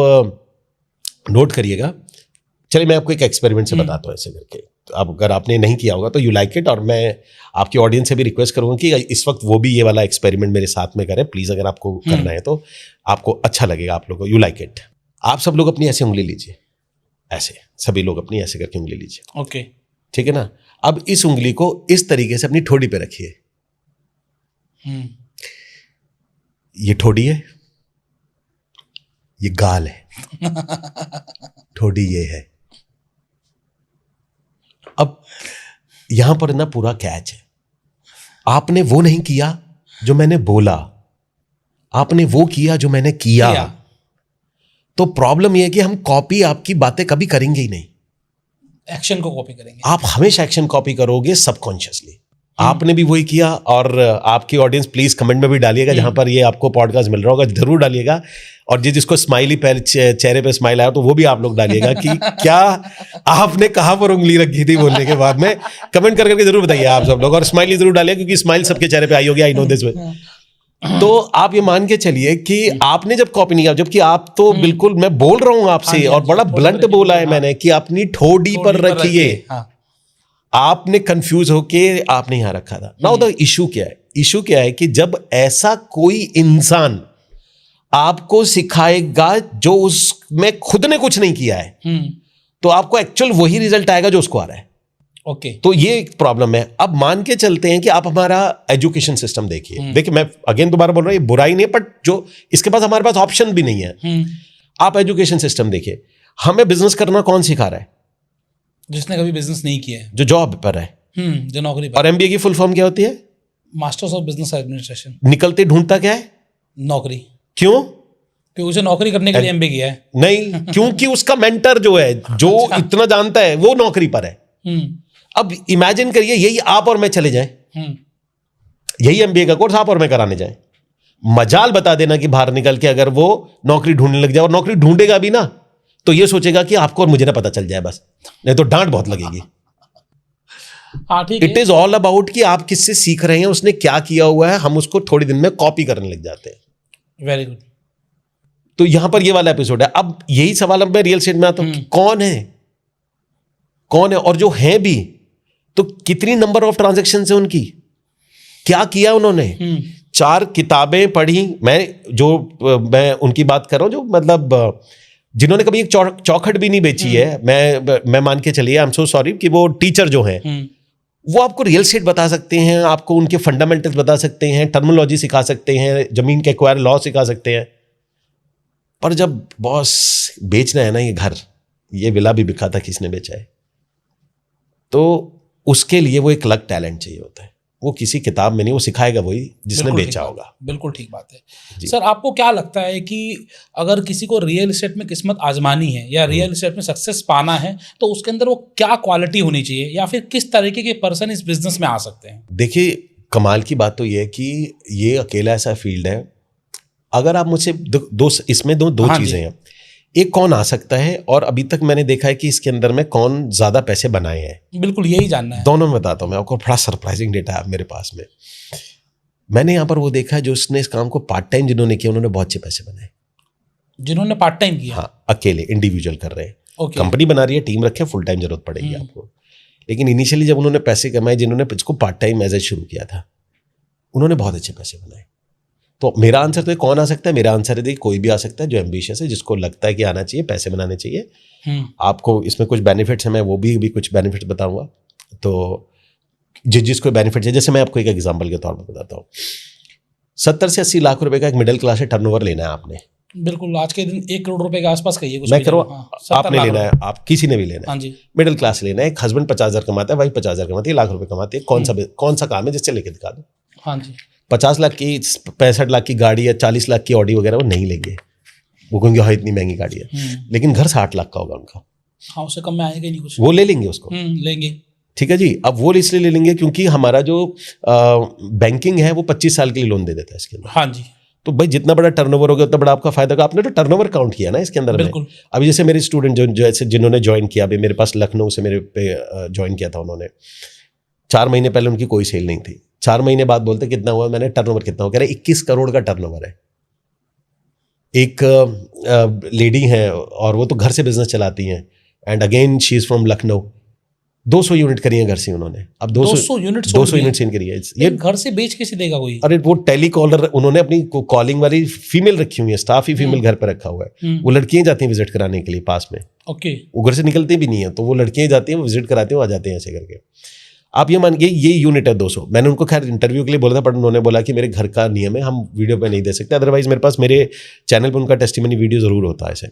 नोट करिएगा। चलिए मैं आपको एक एक्सपेरिमेंट से बताता हूँ ऐसे करके, तो अब अगर आपने नहीं किया होगा तो यू लाइक इट, और मैं आपकी ऑडियंस से भी रिक्वेस्ट करूँगा कि इस वक्त वो भी ये वाला एक्सपेरिमेंट मेरे साथ में करें प्लीज़। अगर आपको करना है तो आपको अच्छा लगेगा, आप लोगों को, यू लाइक इट। आप सब लोग अपनी ऐसे उंगली लीजिए, ऐसे सभी लोग अपनी ऐसे करके उंगली लीजिए। ओके, ठीक है ना। अब इस उंगली को इस तरीके से अपनी ठोड़ी पे रखिए। ये ठोड़ी है, ये गाल है, ठोड़ी ये है। अब यहां पर ना पूरा कैच है, आपने वो नहीं किया जो मैंने बोला, आपने वो किया जो मैंने किया। तो प्रॉब्लम यह है कि हम कॉपी आपकी बातें कभी करेंगे ही नहीं, एक्शन को कॉपी करेंगे। आप हमेशा एक्शन कॉपी करोगे सबकॉन्शियसली। आपने भी वही किया, और आपकी ऑडियंस प्लीज कमेंट में भी डालिएगा, जहां पर ये आपको पॉडकास्ट मिल रहा होगा जरूर डालिएगा। और जिसको स्माइली चेहरे पे स्माइल आया तो वो भी आप लोग डालिएगा कि क्या आपने कहां पर उंगली रखी थी बोलने के बाद में, कमेंट करके जरूर बताइए आप सब लोग। और स्माइली जरूर डालिए, क्योंकि स्माइल सबके चेहरे पे आई होगी, आई नो दिस वे। तो आप ये मान के चलिए कि आपने जब कॉपी नहीं किया, जबकि आप तो बिल्कुल, मैं बोल रहा हूं आपसे, और बड़ा ब्लंट बोला है मैंने कि अपनी ठोड़ी पर रखिए। आपने कंफ्यूज होके आपने यहां रखा था। नाउ द इशू क्या है? इशू क्या है कि जब ऐसा कोई इंसान आपको सिखाएगा जो उसमें खुद ने कुछ नहीं किया है, तो आपको एक्चुअल वही रिजल्ट आएगा जो उसको आ रहा है। ओके। तो ये एक प्रॉब्लम है। अब मान के चलते हैं कि आप हमारा एजुकेशन सिस्टम देखिए। देखिए मैं अगेन दोबारा बोल रहा हूं, ये बुराई नहीं है, बट जो इसके पास हमारे पास ऑप्शन भी नहीं है। आप एजुकेशन सिस्टम देखिए, हमें बिजनेस करना कौन सिखा रहा है? जिसने कभी बिजनेस नहीं किया है, जो जॉब पर है, जो नौकरी पर। और एमबीए की फुल फॉर्म क्या होती है? Masters of business administration. निकलते ढूंढता क्या है? नौकरी। क्यों? कि उसे नौकरी करने के लिए एमबीए किया है? नहीं, क्योंकि उसका मेंटर जो है, जो इतना जानता है, वो नौकरी पर है। अब इमेजिन करिए यही आप और मैं चले जाएं, यही एमबीए का कोर्स आप और मैं कराने जाएं, मजाल बता देना कि बाहर निकल के अगर वो नौकरी ढूंढने लग जाए, और नौकरी ढूंढेगा भी ना तो ये सोचेगा कि आपको और मुझे ना पता चल जाए बस, नहीं तो डांट बहुत लगेगी। हाँ ठीक है। इट इज ऑल अबाउट कि आप किससे सीख रहे हैं, उसने क्या किया हुआ है, हम उसको थोड़ी दिन में कॉपी करने लग जाते हैं। Very good. तो यहां पर ये वाला एपिसोड है। अब यही सवाल अब मैं रियल एस्टेट में आता हूं कि कौन है, और जो है भी तो कितनी नंबर ऑफ ट्रांजैक्शन है उनकी, क्या किया उन्होंने। 4 किताबें पढ़ी, मैं उनकी बात कर रहा हूं, जो मतलब जिन्होंने कभी एक चौखट भी नहीं बेची है। मैं मान के चलिए, आई एम सो सॉरी, कि वो टीचर जो हैं वो आपको रियल एस्टेट बता सकते हैं, आपको उनके फंडामेंटल्स बता सकते हैं, टर्मिनोलॉजी सिखा सकते हैं, जमीन के एक्वायर लॉ सिखा सकते हैं। पर जब बॉस बेचना है ना, ये घर, ये विला भी बिका था, किसने बेचा है, तो उसके लिए वो एक अलग टैलेंट चाहिए होता है। वो किसी किताब में नहीं, वो सिखाएगा वही जिसने बेचा होगा। बिल्कुल ठीक बात है। सर, आपको क्या लगता है कि अगर किसी को रियल एस्टेट में किस्मत आजमानी है या रियल एस्टेट में सक्सेस पाना है, तो उसके अंदर वो क्या क्वालिटी होनी चाहिए, या फिर किस तरीके के पर्सन इस बिजनेस में आ सकते हैं? देखिए, कमाल की बात तो ये है कि ये अकेला ऐसा फील्ड है, अगर आप मुझसे इसमें दो चीजें हैं। एक, कौन आ सकता है, और अभी तक मैंने देखा है कि इसके अंदर में कौन ज्यादा पैसे बनाए हैं। बिल्कुल यही जानना है। दोनों में बताता हूं मैं आपको, बड़ा सरप्राइजिंग डेटा है मेरे पास में। मैंने यहां पर वो देखा है, जो उसने इस काम को पार्ट टाइम जिन्होंने किया, उन्होंने बहुत अच्छे पैसे बनाए। जिन्होंने पार्ट टाइम किया? हाँ, अकेले इंडिविजुअल कर रहे हैं, कंपनी बना रही है, टीम रखे, फुल टाइम जरूरत पड़ेगी आपको। लेकिन इनिशियली जब उन्होंने पैसे कमाए, जिन्होंने इसको पार्ट टाइम एज शुरू किया था, उन्होंने बहुत अच्छे पैसे बनाए। तो मेरा आंसर तो कौन आ सकता है, मेरा आंसर है कोई भी आ सकता है जो एम्बिशियस है, जिसको लगता है कि आना चाहिए, पैसे बनाने चाहिए। आपको इसमें कुछ बेनिफिट्स हैं, मैं वो भी कुछ बेनिफिट्स बताऊंगा। तो जिसको बेनिफिट है, जैसे मैं आपको एक एग्जांपल के तौर पर बताता हूँ, 70 से 80 लाख रुपए का एक मिडिल क्लास है टर्नओवर लेना है आपने। बिल्कुल, आज के दिन 1 करोड़ रुपए के आसपास कहिए कुछ। मैं करो, आपने लेना है, आप किसी ने भी लेना है, मिडिल क्लास लेना है। एक हस्बैंड 50,000 कमाता है, वाइफ 50,000 कमाती है, लाख रुपए कमाती है। कौन सा काम है जिससे लेके दिखा दो। हाँ जी। 50 लाख की, 65 लाख की गाड़ी या 40 लाख की ऑडी वगैरह वो नहीं लेंगे, वो कहेंगे हाँ इतनी महंगी गाड़ी है। लेकिन घर 60 लाख का होगा उनका, हाँ उससे कम में आएगा नहीं कुछ, वो ले लेंगे उसको। लेंगे, ठीक है जी। अब वो इसलिए ले लेंगे क्योंकि हमारा जो बैंकिंग है वो 25 साल के लिए लोन दे देता है इसके अंदर। हाँ जी। तो भाई जितना बड़ा टर्नओवर होगा उतना बड़ा आपका फायदा होगा। आपने तो टर्नओवर काउंट किया ना इसके अंदर में। अभी जैसे मेरे स्टूडेंट जो जिन्होंने ज्वाइन किया, अभी मेरे पास लखनऊ से मेरे पे ज्वाइन किया था उन्होंने, 4 महीने पहले उनकी कोई सेल नहीं थी। 4 महीने बाद बोलते कितना हुआ, मैंने टर्नओवर कितना हुआ, कह रहे 21 करोड़ का टर्नओवर है। एक लेडी हैं और वो तो घर से बिजनेस चलाती हैं, and again she is from Lucknow. 200 unit करी है घर से उन्होंने। अब 200 यूनिट सेल करी है। ये घर से बेच कैसे देगा कोई? अरे वो टेली कॉलर, उन्होंने अपनी कॉलिंग वाली फीमेल रखी हुई है, स्टाफ ही फीमेल घर पर रखा हुआ है। वो लड़कियां जाती हैं विजिट कराने के लिए पास में। ओके। वो घर से निकलते भी नहीं है, तो वो लड़कियां जाती हैं, वो विजिट कराते हैं, आ जाते हैं ऐसे करके। आप ये मान के ये यूनिट है 200। मैंने उनको खैर इंटरव्यू के लिए बोला था, पर उन्होंने बोला कि मेरे घर का नियम है, हम वीडियो पे नहीं दे सकते, अदरवाइज मेरे पास मेरे चैनल पर उनका टेस्टिमनी वीडियो जरूर होता है ऐसे।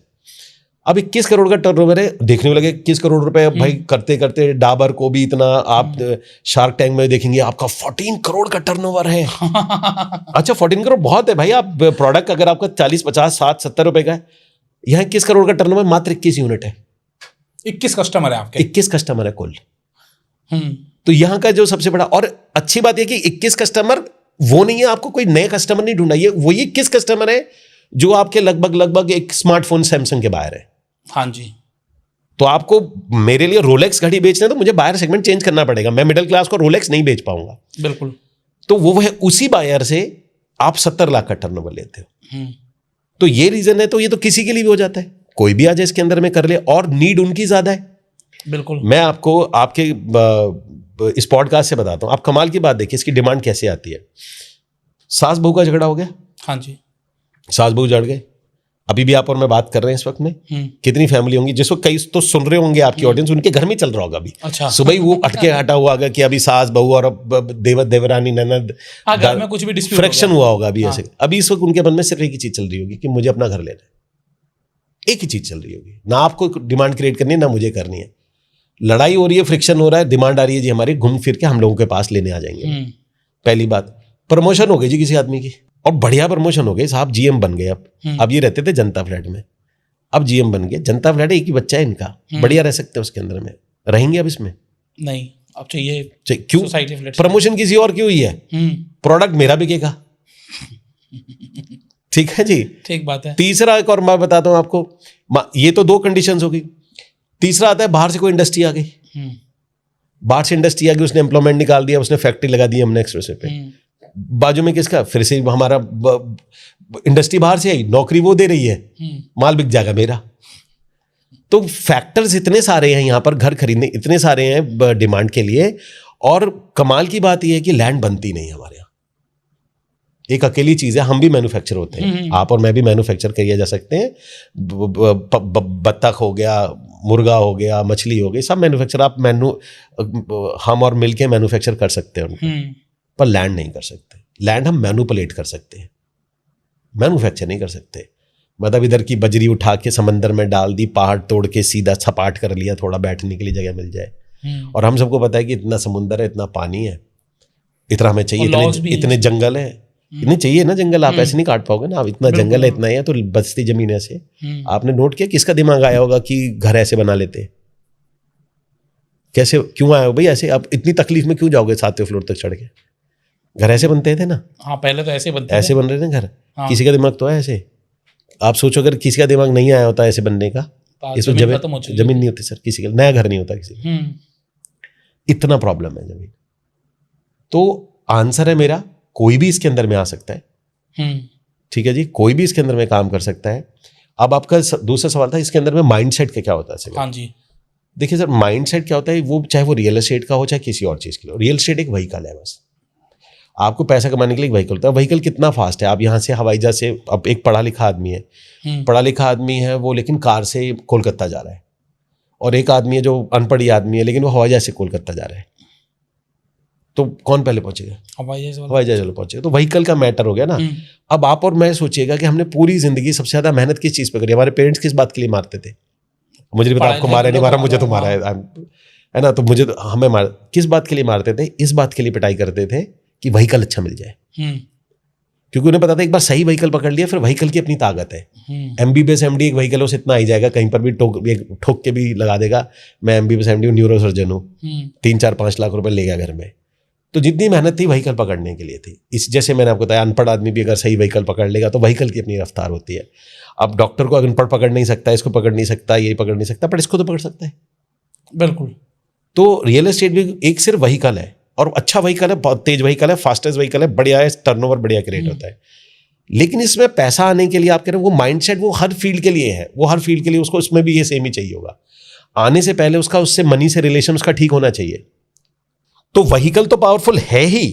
अब 21 करोड़ का टर्नओवर है, देखने में लगे 21 करोड़ रुपए भाई करते करते डाबर को भी इतना। आप शार्क टैंक में देखेंगे आपका 14 करोड़ का टर्नओवर है। अच्छा 14 करोड़ बहुत है भाई। आप प्रोडक्ट अगर आपका 40, 50, 60, 70 रुपए का है, यहाँ 21 करोड़ का टर्नओवर मात्र 21 यूनिट है। 21 कस्टमर है आपके? 21 कस्टमर है कुल। तो यहाँ का जो सबसे बड़ा और अच्छी बात यह कि 21 कस्टमर वो नहीं है, आपको कोई नए कस्टमर नहीं ढूंढा, ये वही 21 कस्टमर है जो आपके लगभग एक स्मार्टफोन सैमसंग के बाहर है। हाँ जी। तो आपको मेरे लिए रोलेक्स घड़ी बेचना है तो मुझे बायर सेगमेंट चेंज करना पड़ेगा। मैं मिडिल क्लास को रोलेक्स नहीं बेच पाऊंगा। बिल्कुल। तो वो है उसी बायर से आप 70 लाख का टर्नओवर लेते हो। तो ये रीजन है, तो ये तो किसी के लिए भी हो जाता है, कोई भी आ जाए इसके अंदर में कर ले, और नीड उनकी ज्यादा है। बिल्कुल। मैं आपको आपके इस पॉडकास्ट से बताता हूं। आप कमाल की बात देखिए, इसकी डिमांड कैसे आती है। सास बहू का झगड़ा हो गया। हाँ जी। सास बहू जड़ गए, अभी भी आप और मैं बात कर रहे हैं इस वक्त में। कितनी फैमिली होंगी जिसको कई तो सुन रहे होंगे आपकी ऑडियंस, उनके घर में चल रहा होगा अभी। अच्छा। सुबह ही वो अटके हटा हुआ होगा कि अभी सास बहू और देवरानी ननद घर में कुछ भी डिस्प्यूट फ्रिक्शन हुआ होगा अभी ऐसे। अभी इस वक्त उनके मन में सिर्फ एक ही चीज चल रही होगी कि मुझे अपना घर लेना है। एक ही चीज चल रही होगी, ना आपको डिमांड क्रिएट करनी है ना मुझे करनी है। लड़ाई हो रही है, फ्रिक्शन हो रहा है, डिमांड आ रही है जी हमारी, घूम फिर के हम लोगों के पास लेने आ जाएंगे। पहली बात, प्रमोशन हो गई जी किसी आदमी की, और बढ़िया प्रमोशन हो गई साहब, जीएम बन गए। अब ये रहते थे जनता फ्लैट में, अब जीएम बन गए। जनता फ्लैट एक ही बच्चा है इनका, बढ़िया रह सकते हैं उसके अंदर में, रहेंगे अब इसमें नहीं, अब चाहिए क्यों? सोसाइटी फ्लैट, प्रमोशन किसी और की हुई है, प्रोडक्ट मेरा बिकेगा। ठीक है जी, ठीक बात है। तीसरा एक और मैं बताता हूं आपको, ये तो 2 कंडीशंस हो गई। तीसरा आता है बाहर से कोई इंडस्ट्री आ गई, बाहर से इंडस्ट्री आ गई, उसने एम्प्लॉयमेंट निकाल दिया, उसने फैक्ट्री लगा दी हमने एक्सप्रेसवे पे, बाजू में किसका, फिर से हमारा इंडस्ट्री बाहर से आई, नौकरी वो दे रही है, माल बिक जाएगा मेरा। तो फैक्टर्स इतने सारे हैं यहाँ पर, घर खरीदने इतने सारे हैं डिमांड के लिए। और कमाल की बात यह है कि लैंड बनती नहीं हमारे यहाँ, एक अकेली चीज है, हम भी मैन्युफैक्चर होते हैं, आप और मैं भी मैन्युफैक्चर किया जा सकते हैं। बत्तख हो गया, मुर्गा हो गया, मछली हो गई, सब मैन्युफैक्चर आप हम और मिलके मैन्युफैक्चर कर सकते हैं उनको, पर लैंड नहीं कर सकते। लैंड हम मैनुपुलेट कर सकते हैं, मैन्युफैक्चर नहीं कर सकते। मतलब इधर की बजरी उठा के समंदर में डाल दी, पहाड़ तोड़ के सीधा सपाट कर लिया, थोड़ा बैठने के लिए जगह मिल जाए। और हम सबको पता है कि इतना समुंदर है, इतना पानी है, इतना हमें चाहिए, इतने जंगल है, इतने चाहिए ना जंगल, आप ऐसे नहीं काट पाओगे ना। आप इतना जंगल है, इतना ही है, तो बचती जमीन ऐसे। आपने नोट किया किसका दिमाग आया होगा कि घर ऐसे बना लेते? कैसे, क्यों आया हो भाई ऐसे? आप इतनी तकलीफ में क्यों जाओगे 7वें फ्लोर तक चढ़ के? घर ऐसे बनते थे ना। हाँ, पहले तो ऐसे बनते ऐसे बन रहे थे घर। किसी का दिमाग तो है ऐसे। आप सोचो अगर किसी का दिमाग नहीं आया होता ऐसे बनने का, इसमें जमीन नहीं होती सर, किसी का नया घर नहीं होता किसी का। इतना प्रॉब्लम है जमीन। तो आंसर है मेरा, कोई भी इसके अंदर में आ सकता है। ठीक है जी, कोई भी इसके अंदर में काम कर सकता है। अब आपका दूसरा सवाल था इसके अंदर में माइंडसेट का क्या होता है? हाँ जी, देखिए सर, माइंडसेट क्या होता है, वो चाहे वो रियल एस्टेट का हो चाहे किसी और चीज के लिए। रियल एस्टेट एक व्हीकल है, बस आपको पैसा कमाने के लिए एक व्हीकल होता है। व्हीकल कितना फास्ट है, आप यहाँ से हवाई जहाज से, अब एक पढ़ा लिखा आदमी है, वो लेकिन कार से कोलकाता जा रहा है, और एक आदमी है जो अनपढ़ आदमी है लेकिन वो हवाई जहाज से कोलकाता जा रहा है, तो कौन पहले पहुंचेगा? हवाई जहाज वाला पहुंचेगा। तो व्हीकल का मैटर हो गया ना। अब आप और मैं सोचिएगा कि हमने पूरी जिंदगी सबसे ज्यादा मेहनत किस चीज पे करी? हमारे पेरेंट्स किस बात के लिए मारते थे? मुझे नहीं पता आपको मारा नहीं मारा, मुझे तो मारा है ना। तो मुझे तो, हमें किस बात के लिए मारते थे? इस बात के लिए पिटाई करते थे कि व्हीकल अच्छा मिल जाए, क्योंकि उन्हें पता था एक बार सही व्हीकल पकड़ लिया फिर व्हीकल की अपनी ताकत है। MBBS MD एक व्हीकल उसे इतना आई जाएगा, कहीं पर भी ठोक के भी लगा देगा। मैं MBBS MD न्यूरो सर्जन हूँ, 3-4-5 लाख रुपए ले गया घर में। तो जितनी मेहनत थी व्हीकल पकड़ने के लिए थी, इस जैसे मैंने आपको बताया, अनपढ़ आदमी भी अगर सही व्हीकल पकड़ लेगा तो व्हीकल की अपनी रफ्तार होती है। अब डॉक्टर को अनपढ़ पकड़ नहीं सकता, इसको पकड़ नहीं सकता, ये पकड़ नहीं सकता, पर इसको तो पकड़ सकता है। बिल्कुल। तो रियल एस्टेट भी एक सिर्फ व्हीकल है, और अच्छा व्हीकल है, बहुत तेज व्हीकल है, फास्टेस्ट व्हीकल है, बढ़िया है, टर्नओवर बढ़िया क्रिएट होता है। लेकिन इसमें पैसा आने के लिए आप कह रहे हैं वो माइंडसेट, वो हर फील्ड के लिए है, वो हर फील्ड के लिए उसको इसमें भी ये सेम ही चाहिए होगा। आने से पहले उसका उससे मनी से रिलेशन उसका ठीक होना चाहिए। तो व्हीकल तो पावरफुल है ही,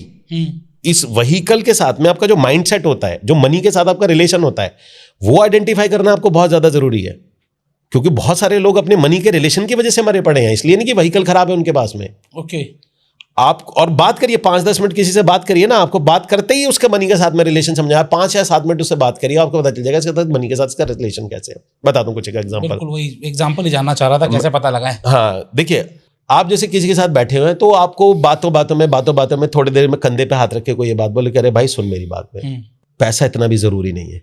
इस व्हीकल के साथ में आपका जो माइंडसेट होता है, जो मनी के साथ आपका रिलेशन होता है, वो आइडेंटिफाई करना आपको बहुत ज्यादा जरूरी है। क्योंकि बहुत सारे लोग अपने मनी के रिलेशन की वजह से मरे पड़े हैं, इसलिए नहीं कि व्हीकल खराब है उनके पास में। ओके। आप और बात करिए 5-10 मिनट किसी से बात करिए ना, आपको बात करते ही उसके मनी के साथ में रिलेशन समझा, 5 या 7 मिनट उससे बात करिए, आपको पता चल जाएगा इसके साथ मनी के साथ इसका रिलेशन कैसे है। बता दूं कुछ एक एग्जांपल। बिल्कुल, वही एग्जांपल ही जानना चाह रहा था, कैसे पता लगा है। हाँ देखिए, आप जैसे किसी के साथ बैठे हुए हैं तो आपको बातों बातों में थोड़ी देर में कंधे पे हाथ रख के कोई ये बात बोले, कह रहे भाई सुन मेरी बात में, पैसा इतना भी जरूरी नहीं है।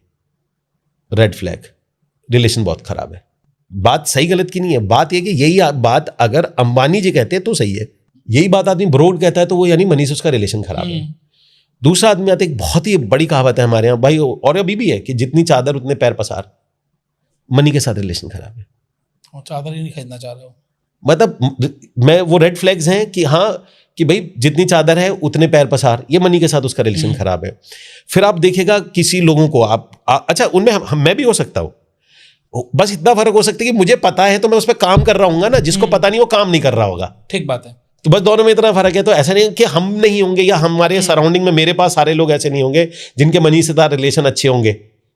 रेड फ्लैग, रिलेशन बहुत खराब है। बात सही गलत की नहीं है, बात यह कि यही बात अगर अंबानी जी कहते हैं तो सही है, यही बात आदमी ब्रोड कहता है तो वो यानी मनी से उसका रिलेशन खराब है। दूसरा आदमी आता है, एक बहुत ही बड़ी कहावत है हमारे यहाँ भाई, और अभी भी है कि जितनी चादर उतने पैर पसार। मनी के साथ रिलेशन खराब है, और चादर ही नहीं खरीदना चाह रहे हो। मतलब मैं वो रेड फ्लैग्स हैं कि हाँ कि भाई जितनी चादर है उतने पैर पसार, ये मनी के साथ उसका रिलेशन खराब है। फिर आप देखेगा किसी लोगों को आप अच्छा उनमें मैं भी हो सकता हूँ, बस इतना फर्क हो सकता है कि मुझे पता है तो मैं उस पर काम कर रहा हूँ ना, जिसको पता नहीं वो काम नहीं कर रहा होगा। ठीक बात है। तो बस दोनों में इतना फर्क है। तो ऐसा नहीं कि हम नहीं होंगे या हमारे सराउंडिंग में मेरे पास सारे लोग ऐसे नहीं होंगे जिनके मनी से साथ रिलेशन अच्छे होंगे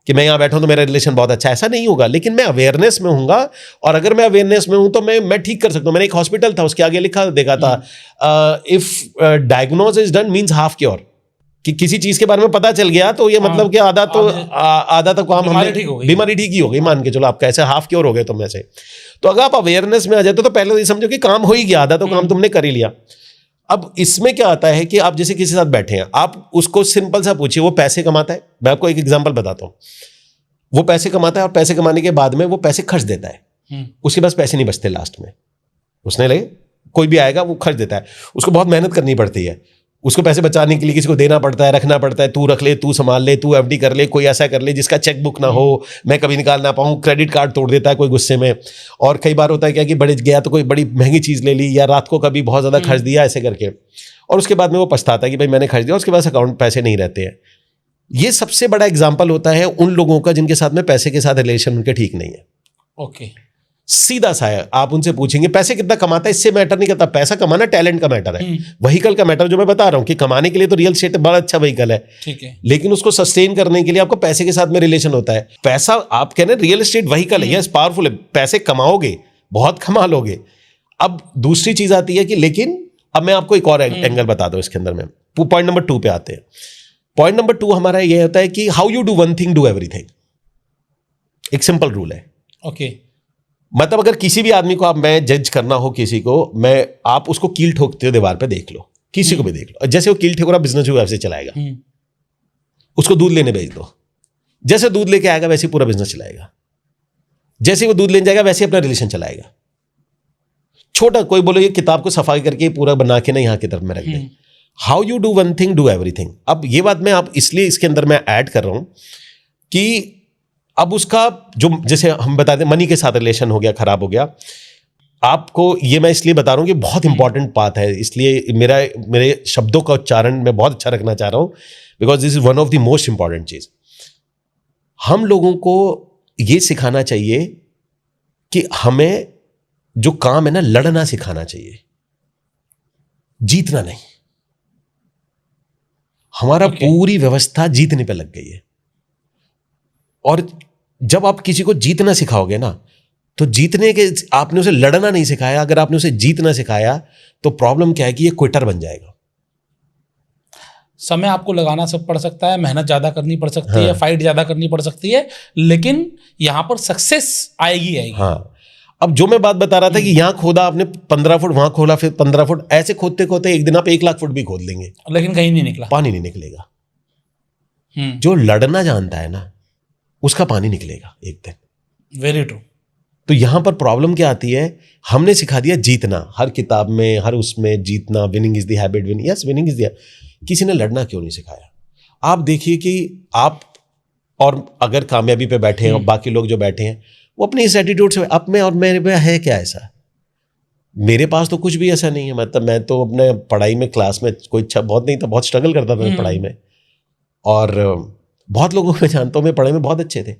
कि मैं यहाँ बैठा हूँ तो मेरा रिलेशन बहुत अच्छा, ऐसा नहीं होगा। लेकिन मैं अवेयरनेस में हूँगा, और अगर मैं अवेयरनेस में हूँ तो मैं ठीक कर सकता हूँ। मैंने एक हॉस्पिटल था, उसके आगे लिखा देखा था, if diagnose is done means half cure, कि किसी चीज के बारे में पता चल गया तो ये मतलब कि आधा तो काम हमने बीमारी ठीक ही हो गई, मान के चलो आपका ऐसे हाफ क्योर हो गए तुम ऐसे। तो अगर आप अवेयरनेस में आ जाते तो पहले तो ये समझो कि काम हो ही गया, आधा तो काम तुमने कर ही लिया। अब इसमें क्या आता है कि आप जैसे किसी के साथ बैठे हैं, आप उसको सिंपल सा पूछिए वो पैसे कमाता है। मैं आपको एक एग्जांपल बताता हूं। वो पैसे कमाता है और पैसे कमाने के बाद में वो पैसे खर्च देता है, उसके पास पैसे नहीं बचते लास्ट में। उसने लगे कोई भी आएगा वो खर्च देता है, उसको बहुत मेहनत करनी पड़ती है, उसको पैसे बचाने के लिए किसी को देना पड़ता है, रखना पड़ता है, तू रख ले, तू संभाल ले, तू एफडी कर ले, कोई ऐसा कर ले जिसका चेक बुक ना हो, मैं कभी निकाल ना पाऊँ, क्रेडिट कार्ड तोड़ देता है कोई गुस्से में। और कई बार होता है क्या कि बड़े गया तो कोई बड़ी महंगी चीज़ ले ली, या रात को कभी बहुत ज़्यादा खर्च दिया ऐसे करके, और उसके बाद में वो पछताता है कि भाई मैंने खर्च दिया, उसके पास अकाउंट पैसे नहीं रहते हैं। ये सबसे बड़ा एग्जाम्पल होता है उन लोगों का जिनके साथ में पैसे के साथ रिलेशन उनके ठीक नहीं है। ओके, सीधा सा है, आप उनसे पूछेंगे पैसे कितना कमाता है, इससे मैटर नहीं करता, पैसा कमाना टैलेंट का मैटर है, व्हीकल का मैटर। जो मैं बता रहा हूं कि कमाने के लिए तो रियल एस्टेट बड़ा अच्छा व्हीकल है, ठीक है, लेकिन उसको सस्टेन करने के लिए आपको पैसे के साथ में रिलेशन होता है। पैसा आप कह रहे हैं रियल एस्टेट व्हीकल है, यस पावरफुल है, पैसे कमाओगे, बहुत कमा लोगे। अब दूसरी चीज आती है कि लेकिन अब मैं आपको एक और एंगल बता दूं इसके अंदर में। पॉइंट नंबर 2 पे आते हैं। पॉइंट नंबर 2 हमारा यह होता है कि how you do one thing do everything. एक सिंपल रूल है। ओके, मतलब अगर किसी भी आदमी को आप, मैं जज करना हो किसी को, मैं आप उसको कील ठोकते हो दीवार पे देख लो, किसी को भी देख लो, जैसे वो कील ठोक रहा बिजनेस भी वैसे चलाएगा। उसको दूध लेने भेज दो, जैसे दूध लेके आएगा वैसे पूरा बिजनेस चलाएगा, जैसे वो दूध लेने जाएगा वैसे अपना रिलेशन चलाएगा। छोटा कोई बोलो ये किताब को सफाई करके पूरा बना के ना यहाँ की तरफ में रख दे। How you do one thing do everything. अब ये बात मैं आप इसलिए इसके अंदर मैं ऐड कर रहा हूं कि अब उसका जो जैसे हम बताते हैं मनी के साथ रिलेशन हो गया, खराब हो गया, आपको ये मैं इसलिए बता रहा हूं कि बहुत इंपॉर्टेंट बात है, इसलिए मेरे शब्दों का उच्चारण मैं बहुत अच्छा रखना चाह रहा हूं, because this is one of the most important चीज। हम लोगों को ये सिखाना चाहिए कि हमें जो काम है ना, लड़ना सिखाना चाहिए, जीतना नहीं। हमारा पूरी व्यवस्था जीतने पे लग गई है, और जब आप किसी को जीतना सिखाओगे ना, तो जीतने के, आपने उसे लड़ना नहीं सिखाया, अगर आपने उसे जीतना सिखाया तो प्रॉब्लम क्या है कि ये क्विटर बन जाएगा। समय आपको लगाना सब पड़ सकता है, मेहनत ज्यादा करनी पड़ सकती है, फाइट ज्यादा करनी पड़ सकती है, लेकिन यहां पर सक्सेस आएगी। हाँ, अब जो मैं बात बता रहा था कि यहां खोदा आपने 15 फुट, वहां खोला फिर 15 फुट, ऐसे खोदते खोदते एक दिन आप 1 लाख फुट भी खोद लेंगे, लेकिन कहीं नहीं निकला, पानी नहीं निकलेगा। जो लड़ना जानता है ना, उसका पानी निकलेगा एक दिन। Very true. तो यहां पर प्रॉब्लम क्या आती है, हमने सिखा दिया जीतना, हर किताब में, हर उसमें जीतना, winning is the habit, winning, yes winning is the, किसी ने लड़ना क्यों नहीं सिखाया। आप देखिए कि आप और अगर कामयाबी पे बैठे हैं और बाकी लोग जो बैठे हैं वो अपने इस एटीट्यूड से, अब मैं और मेरे पे है क्या ऐसा, मेरे पास तो कुछ भी ऐसा नहीं है। मतलब मैं तो अपने पढ़ाई में क्लास में कोई अच्छा बहुत नहीं था, बहुत स्ट्रगल करता था मैं पढ़ाई में, और बहुत लोगों को मैं जानता हूं मैं पढ़ाई में बहुत अच्छे थे।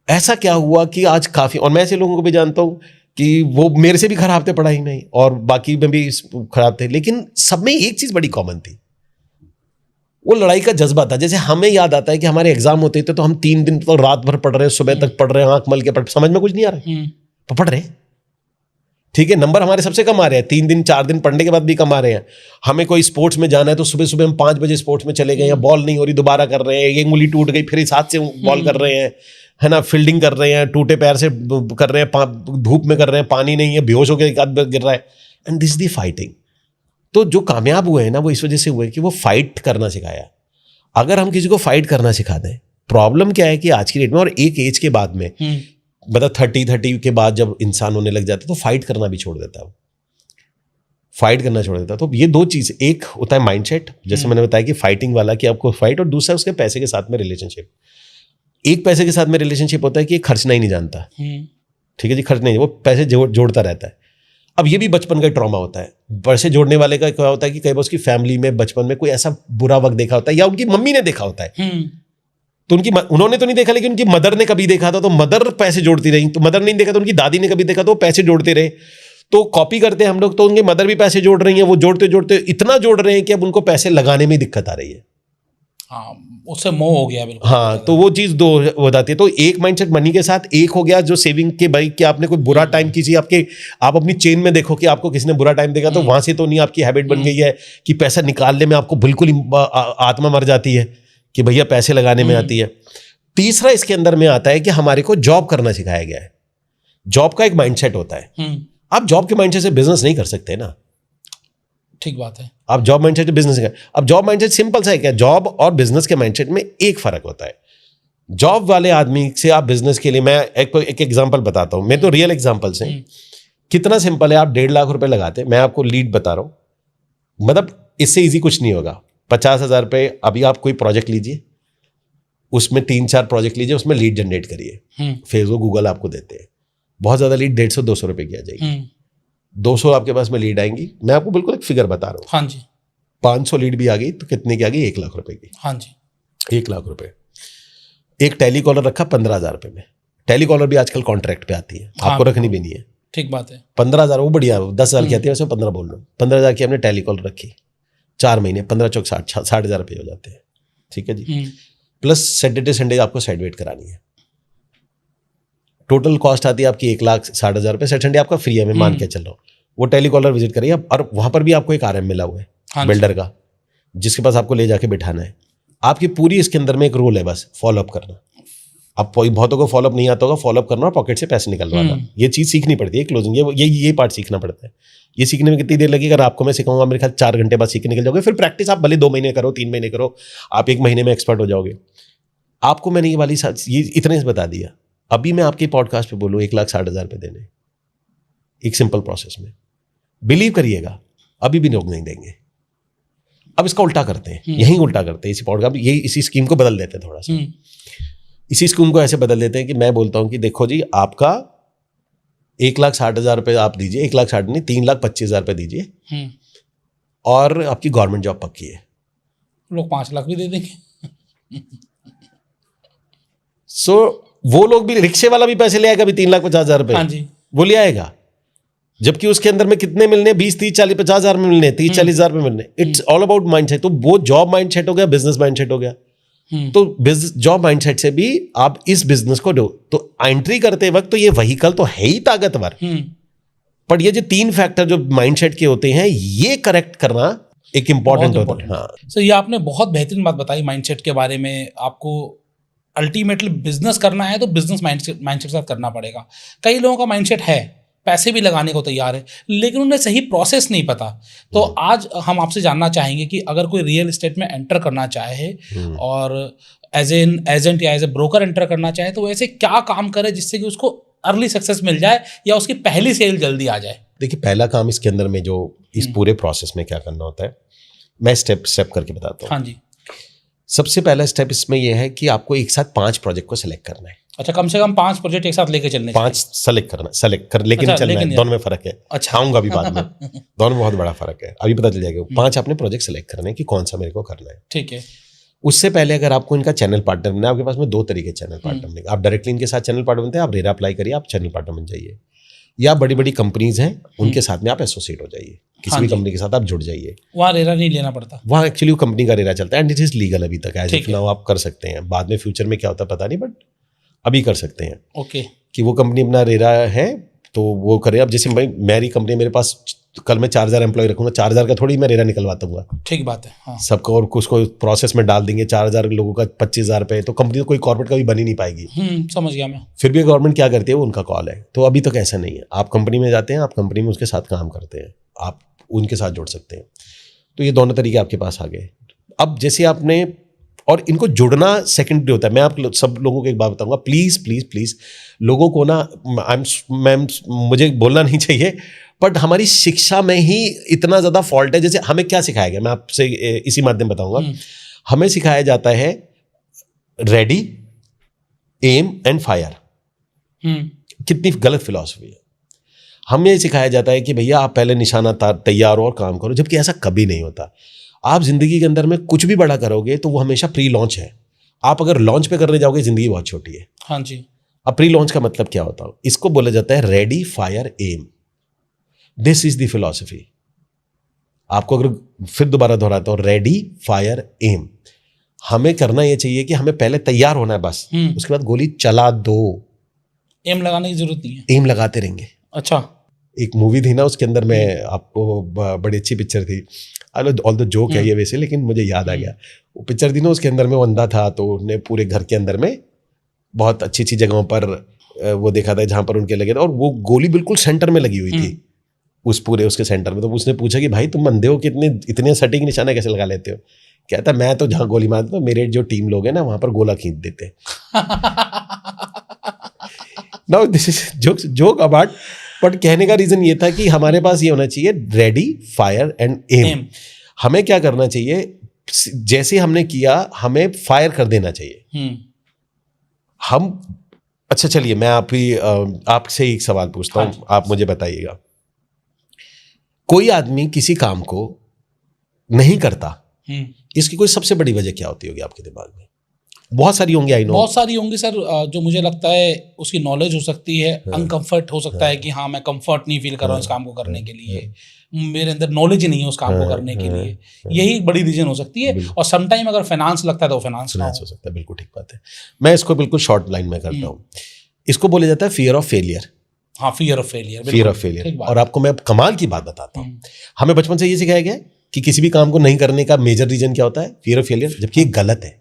ऐसा क्या हुआ कि आज काफी, और मैं ऐसे लोगों को भी जानता हूं कि वो मेरे से भी खराब थे पढ़ाई में और बाकी में भी खराब थे, लेकिन सब में एक चीज बड़ी कॉमन थी, वो लड़ाई का जज्बा था। जैसे हमें याद आता है कि हमारे एग्जाम होते थे तो हम 3 दिन तो रात भर पढ़ रहे हैं, सुबह तक पढ़ रहे हैं, आंख मल के समझ में कुछ नहीं आ रहा है, पढ़ रहे हैं, ठीक है, नंबर हमारे सबसे कम आ रहे हैं, 3 दिन 4 दिन पढ़ने के बाद भी कम आ रहे हैं। हमें कोई स्पोर्ट्स में जाना है तो सुबह सुबह हम 5 बजे स्पोर्ट्स में चले गए, या बॉल नहीं हो रही दोबारा कर रहे हैं, ये उंगली टूट गई फिर इस हाथ से बॉल कर रहे हैं, है ना, फील्डिंग कर रहे हैं, टूटे पैर से कर रहे हैं, धूप में कर रहे हैं, पानी नहीं है, बेहोश होकर एक आदमी गिर रहा है, एंड दिस दी फाइटिंग। तो जो कामयाब हुए हैं ना, वो इस वजह से हुए कि वो फाइट करना सिखाया। अगर हम किसी को फाइट करना सिखा दें, प्रॉब्लम क्या है कि आज की डेट में, और एक एज के बाद में, मतलब 30 के बाद जब इंसान होने लग जाता है तो फाइट करना भी छोड़ देता है, फाइट करना छोड़ देता है। तो ये 2 चीज, एक होता है माइंडसेट, जैसे मैंने बताया कि फाइटिंग वाला कि आपको फाइट, और दूसरा उसके पैसे के साथ में रिलेशनशिप। एक पैसे के साथ में रिलेशनशिप होता है कि खर्चना ही नहीं जानता, ठीक है जी, खर्च नहीं, वो पैसे जोड़ता रहता है। अब ये भी बचपन का ट्रॉमा होता है। पैसे जोड़ने वाले का क्या होता है कि कई बार उसकी फैमिली में बचपन में कोई ऐसा बुरा वक्त देखा होता है, या उनकी मम्मी ने देखा होता है, तो उन्होंने तो नहीं देखा, लेकिन उनकी मदर ने कभी देखा था, तो मदर पैसे जोड़ती रही, तो मदर ने नहीं देखा तो उनकी दादी ने कभी देखा, तो पैसे जोड़ते रहे। तो कॉपी करते हैं हम लोग, तो उनकी मदर भी पैसे जोड़ रही हैं, वो जोड़ते जोड़ते इतना जोड़ रहे हैं कि अब उनको पैसे लगाने में दिक्कत आ रही है। हाँ, उससे मोह हो गया बिल्कुल। हाँ, तो वो चीज 2 हो जाती है। तो एक माइंडसेट मनी के साथ, एक हो गया जो सेविंग के, भाई कि आपने कोई बुरा टाइम किसी आप अपनी चेन में देखो कि आपको किसी ने बुरा टाइम देखा, तो वहां से तो नहीं आपकी हैबिट बन गई है कि पैसा निकालने में आपको बिल्कुल आत्मा मर जाती है कि भैया पैसे लगाने में आती है। तीसरा इसके अंदर में आता है कि हमारे को जॉब करना सिखाया गया है। जॉब का एक माइंडसेट होता है, आप जॉब के माइंडसेट से बिजनेस नहीं कर सकते ना। ठीक बात है। आप जॉब माइंडसेट बिजनेस का, अब जॉब माइंडसेट सिंपल सा है क्या, जॉब और बिजनेस के माइंडसेट में एक फर्क होता है। जॉब वाले आदमी से आप बिजनेस के लिए, मैं एक एग्जांपल बताता हूं, मैं तो रियल एग्जांपल से, कितना सिंपल है। आप 1.5 लाख रुपए लगाते, मैं आपको लीड बता रहा हूं, मतलब इससे इजी कुछ नहीं होगा। 50,000 रुपए, अभी आप कोई प्रोजेक्ट लीजिए, उसमें 3-4 प्रोजेक्ट लीजिए, उसमें लीड जनरेट करिए, फेसबुक गूगल आपको देते हैं, बहुत ज्यादा लीड 150-200 रुपए की आ जाएगी। 200 आपके पास में लीड आएंगी, मैं आपको बिल्कुल एक फिगर बता रहा हूँ। हाँ जी। 500 लीड भी आ गई तो कितने की आ गई, 1 लाख रुपए की। हाँ जी। 1 लाख रुपए। एक टेलीकॉलर रखा 15,000 रुपए में। टेलीकॉलर भी आजकल कॉन्ट्रैक्ट पे आती है, आपको रखनी भी नहीं है। ठीक बात है। 15,000 वो बढ़िया, 10,000 की आती है, वैसे 15 बोल रहा हूँ। 15,000 की हमने टेलीकॉलर रखी, 4 महीने, 15 चौक 60,000 रुपये हो जाते हैं। ठीक है जी। प्लस सैटरडे संडे आपको साइड वेट करानी है, टोटल कॉस्ट आती है आपकी 1,60,000 रुपये। सैटरडे आपका फ्री है, मैं मान के चल रहा हूँ। वो टेलीकॉलर विजिट करिए, और वहां पर भी आपको एक RM मिला हुआ है बिल्डर का, जिसके पास आपको ले जाके बिठाना है। आपकी पूरी इसके अंदर में एक रोल है, बस फॉलोअप करना। आप बहुतों को फॉलोअप नहीं आता होगा, फॉलोअप करना और पॉकेट से पैसे निकलवाना, ये चीज सीखनी पड़ती है। क्लोजिंग, ये पार्ट सीखना पड़ता है। ये सीखने में कितनी देर लगेगी, अगर आपको मैं सिखाऊंगा मेरे ख्याल 4 घंटे बाद सीख के निकल जाओगे। फिर प्रैक्टिस आप भले 2 महीने करो, 3 महीने करो, आप 1 महीने में एक्सपर्ट हो जाओगे। आपको मैंने ये इतने से बता दिया। अभी मैं आपके पॉडकास्ट पे बोलूँ 1,60,000 रुपये देने, एक सिंपल प्रोसेस में, बिलीव करिएगा अभी भी लोग नहीं देंगे। अब इसका उल्टा करते हैं, यही उल्टा करते हैं इसी पॉडकास्ट, इसी स्कीम को बदल देते हैं थोड़ा सा। इसी स्कीम को ऐसे बदल देते हैं कि मैं बोलता हूं कि देखो जी, आपका 1,60,000 रुपये आप दीजिए, 1,60,000 नहीं, 3,25,000 रुपये दीजिए, और आपकी गवर्नमेंट जॉब पक्की है। लोग 5 लाख भी दे देंगे। वो लोग भी, रिक्शे वाला भी पैसे ले आएगा भी 3,50,000 रुपये। हाँ जी। वो ले आएगा, जबकि उसके अंदर में कितने मिलने, 20, 30, 40, 50,000 में मिलने, 30, 40,000 में मिलने। It's all about mindset. तो वो जॉब माइंडसेट हो गया, बिजनेस माइंडसेट हो गया। तो जॉब माइंडसेट से भी आप इस बिजनेस को दो, तो एंट्री करते वक्त तो ये व्हीकल तो है ही ताकतवर, पर ये जो 3 फैक्टर जो माइंडसेट के होते हैं, ये करेक्ट करना एक इंपॉर्टेंट होता है। हाँ, सो ये आपने बहुत बेहतरीन बात बताई माइंडसेट के बारे में। आपको अल्टीमेटली बिजनेस करना है तो बिजनेस माइंडसेट के साथ करना पड़ेगा। कई लोगों का माइंडसेट है, पैसे भी लगाने को तैयार है, लेकिन उन्हें सही प्रोसेस नहीं पता। तो आज हम आपसे जानना चाहेंगे कि अगर कोई रियल एस्टेट में एंटर करना चाहे और एज एन एजेंट या एज ए ब्रोकर एंटर करना चाहे, तो वैसे क्या काम करे जिससे कि उसको अर्ली सक्सेस मिल जाए या उसकी पहली सेल जल्दी आ जाए? देखिए, पहला काम इसके अंदर में जो इस पूरे प्रोसेस में क्या करना होता है, मैं स्टेप करके बताता हूँ। हाँ जी। सबसे पहला स्टेप इसमें यह है कि आपको एक साथ 5 प्रोजेक्ट को सिलेक्ट करना है। अच्छा, कम से कम 5 प्रोजेक्ट एक साथ लेके चलने 5 सेलेक्ट कर लेकिन चलना है। दोनों में फर्क है। अच्छा, आऊंगा भी बाद में। दोनों में बहुत बड़ा फर्क है, अभी पता चल जाएगा। 5 आपने प्रोजेक्ट सेलेक्ट करने कि कौन सा मेरे को करना है। ठीक है। उससे पहले अगर आपको इनका चैनल पार्टनर बनना है, आपके पास में 2 तरीके चैनल पार्टनर बनेंगे। आप डायरेक्टली इनके साथ चैनल पार्टनर बनते हैं, आप रेरा अप्लाई करिए, आप चैनल पार्टनर बन जाइए। या बड़ी बड़ी कंपनीज हैं, उनके साथ में आप एसोसिएट हो जाइए, किसी भी कंपनी के साथ आप जुड़ जाइए। वहाँ रेरा नहीं लेना पड़ता, वहाँ एक्चुअली वो कंपनी का रेरा चलता है, एंड इट इज लीगल अभी तक। एज ऑफ नाउ आप कर सकते हैं, बाद में फ्यूचर में क्या होता है पता नहीं, बट अभी कर सकते हैं। ओके। कि वो कंपनी अपना रेरा है तो वो करे। अब जैसे मेरी कंपनी, मेरे पास कल मैं 4,000 एम्प्लॉय रखूंगा, 4,000 का थोड़ी मैं रेरा निकलवाता हूँ। ठीक बात है। हाँ। सबको और उसको प्रोसेस में डाल देंगे, 4,000 लोगों का 25,000 रुपये, तो कंपनी तो कोई कॉर्पोरेट कभी बनी नहीं पाएगी। समझ गया मैं। फिर भी गवर्नमेंट क्या करती है, वो उनका कॉल है। तो अभी तक ऐसा नहीं है, आप कंपनी में जाते हैं, आप कंपनी में उसके साथ काम करते हैं, आप उनके साथ जुड़ सकते हैं। तो ये दोनों तरीके आपके पास आ गए। अब जैसे आपने, और इनको जुड़ना सेकेंडरी होता है। मैं आप सब लोगों को एक बात बताऊंगा, प्लीज़ प्लीज़ प्लीज़ लोगों को ना, मुझे बोलना नहीं चाहिए, बट हमारी शिक्षा में ही इतना ज़्यादा फॉल्ट है। जैसे हमें क्या सिखाया गया, मैं आपसे इसी माध्यम बताऊंगा। हमें सिखाया जाता है रेडी, एम एंड फायर। कितनी गलत फिलॉसफी है। हमें सिखाया जाता है कि भैया आप पहले निशाना तैयार हो और काम करो, जबकि ऐसा कभी नहीं होता। आप जिंदगी के अंदर में कुछ भी बड़ा करोगे तो वो हमेशा प्री लॉन्च है। आप अगर लॉन्च पे करने जाओगे, जिंदगी बहुत छोटी है। हाँ जी। अब प्री लॉन्च का मतलब क्या होता है? इसको बोला जाता है ready, fire, aim. This is the philosophy. आपको अगर फिर दोबारा दोहराता हूं, रेडी, फायर, एम। हमें करना यह चाहिए कि हमें पहले तैयार होना है बस, उसके बाद गोली चला दो। एम लगाने की जरूरत नहीं है, एम लगाते रहेंगे। अच्छा, एक मूवी थी ना, उसके अंदर में आपको बड़ी अच्छी पिक्चर थी, ऑल द जोक है ये वैसे, लेकिन मुझे याद आ गया। वो पिक्चर थी ना, उसके अंदर में वो अंधा था, तो उसने पूरे घर के अंदर में बहुत अच्छी जगहों पर वो देखा था जहां पर उनके लगे थे, और वो गोली बिल्कुल सेंटर में लगी हुई थी। उस पूरे उसके सेंटर में। तो उसने पूछा कि भाई तुम अंधे हो कि इतने सटीक निशाना कैसे लगा लेते हो? कहता मैं तो जहां गोली मारता हूं मेरे जो टीम लोग हैं ना वहां पर गोला खींच देते। Now this is joke about, but कहने का रीजन ये था कि हमारे पास ये होना चाहिए रेडी फायर एंड एम। हमें क्या करना चाहिए, जैसे हमने किया हमें फायर कर देना चाहिए। हम अच्छा चलिए मैं आपसे एक सवाल पूछता हूं, आप मुझे बताइएगा, कोई आदमी किसी काम को नहीं करता, इसकी कोई सबसे बड़ी वजह क्या होती होगी आपके दिमाग में? बहुत सारी होंगी, आई नो बहुत सारी होंगी सर। जो मुझे लगता है उसकी नॉलेज हो सकती है, अनकंफर्ट हो सकता है कि हाँ मैं कंफर्ट नहीं फील कर रहा हूँ इस काम को करने के लिए, मेरे अंदर नॉलेज ही नहीं है उस काम को करने के लिए, यही एक बड़ी रीजन हो सकती है। और समटाइम अगर फाइनेंस लगता है तो फाइनेंस हो सकता है। बिल्कुल ठीक बात है। मैं इसको बिल्कुल शॉर्ट लाइन में करता हूँ। इसको बोला जाता है फियर ऑफ फेलियर। हाँ, fear of failure, fear of failure. और आपको मैं कमाल की बात बताता हूँ, हमें बचपन से ये सिखाया गया कि किसी भी काम को नहीं करने का मेजर रीजन क्या होता है? Fear of failure. जबकि ये गलत है,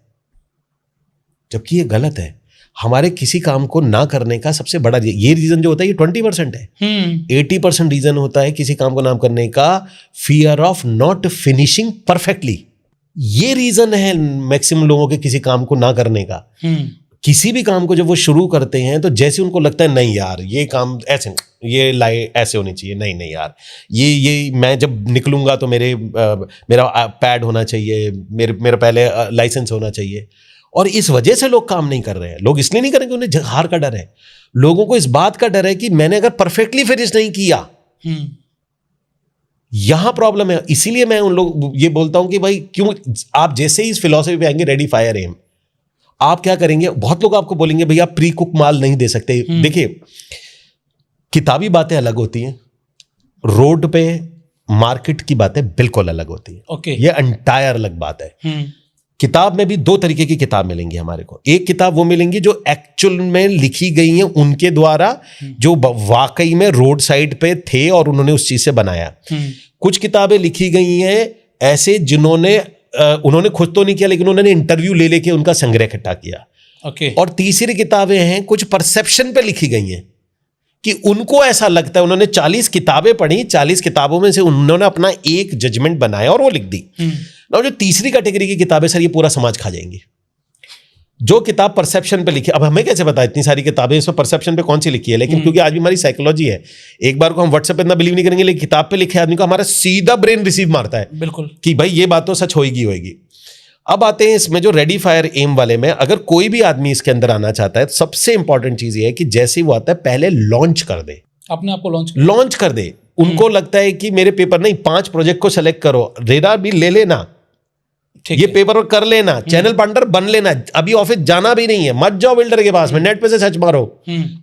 जबकि ये गलत है। हमारे किसी काम को ना करने का सबसे बड़ा ये रीजन जो होता है ये 20% है। 80% रीजन होता है किसी काम को ना करने का fear of not finishing perfectly. ये रीजन है मैक्सिमम लोगों के किसी काम को ना करने का। किसी भी काम को जब वो शुरू करते हैं तो जैसे उनको लगता है नहीं यार ये काम ऐसे, ये लाई ऐसे होनी चाहिए, नहीं यार ये मैं जब निकलूंगा तो मेरा पैड होना चाहिए, मेरा पहले लाइसेंस होना चाहिए। और इस वजह से लोग काम नहीं कर रहे हैं। लोग इसलिए नहीं करेंगे उन्हें हार का डर है, लोगों को इस बात का डर है कि मैंने अगर परफेक्टली फिनिश नहीं किया, यहां प्रॉब्लम है। इसीलिए मैं उन लोग ये बोलता हूं कि भाई क्यों आप जैसे ही इस फिलॉसफी पे आएंगे रेडी फायर एम, आप क्या करेंगे? बहुत लोग आपको बोलेंगे भैया प्री कुक माल नहीं दे सकते। देखिए किताबी बातें अलग होती हैं, रोड पे मार्केट की बातें बिल्कुल अलग होती है। ये एंटायर अलग बात है। किताब में भी दो तरीके की किताब मिलेंगी हमारे को। एक किताब वो मिलेंगी जो एक्चुअल में लिखी गई हैं उनके द्वारा, जो वाकई में रोड साइड पे थे और उन्होंने उस चीज से बनाया। कुछ किताबें लिखी गई हैं ऐसे जिन्होंने उन्होंने खुद तो नहीं किया लेकिन उन्होंने इंटरव्यू ले लेके उनका संग्रह इकट्ठा किया। और तीसरी किताबें हैं कुछ परसेप्शन पे लिखी गई हैं कि उनको ऐसा लगता है, उन्होंने 40 किताबें पढ़ी, 40 किताबों में से उन्होंने अपना एक जजमेंट बनाया और वो लिख दी। ना जो तीसरी कैटेगरी की किताबें सर ये पूरा समाज खा जाएंगी। जो किताब परसेप्शन पे लिखी, अब हमें कैसे पता इतनी सारी किताबें इसमें परसेप्शन पे कौन सी लिखी है, लेकिन क्योंकि आज भी हमारी साइकोलॉजी है, एक बार को हम व्हाट्सएप पे इतना बिलीव नहीं करेंगे, लेकिन किताब पे लिखे आदमी को हमारा सीधा ब्रेन रिसीव मारता है बिल्कुल कि भाई ये बात तो सच होगी। अब आते हैं इसमें जो रेडी फायर एम वाले में, अगर कोई भी आदमी इसके अंदर आना चाहता है तो सबसे इंपॉर्टेंट चीज ये है कि जैसे वो आता है पहले लॉन्च कर दे, अपने आप को लॉन्च कर दे। उनको लगता है कि मेरे पेपर नहीं, 5 प्रोजेक्ट को सेलेक्ट करो, रेडा भी ले लेना, ये पेपर वर्क कर लेना, चैनल पार्टनर बन लेना, अभी ऑफिस जाना भी नहीं है, मत जाओ बिल्डर के पास में, नेट पे से सर्च मारो,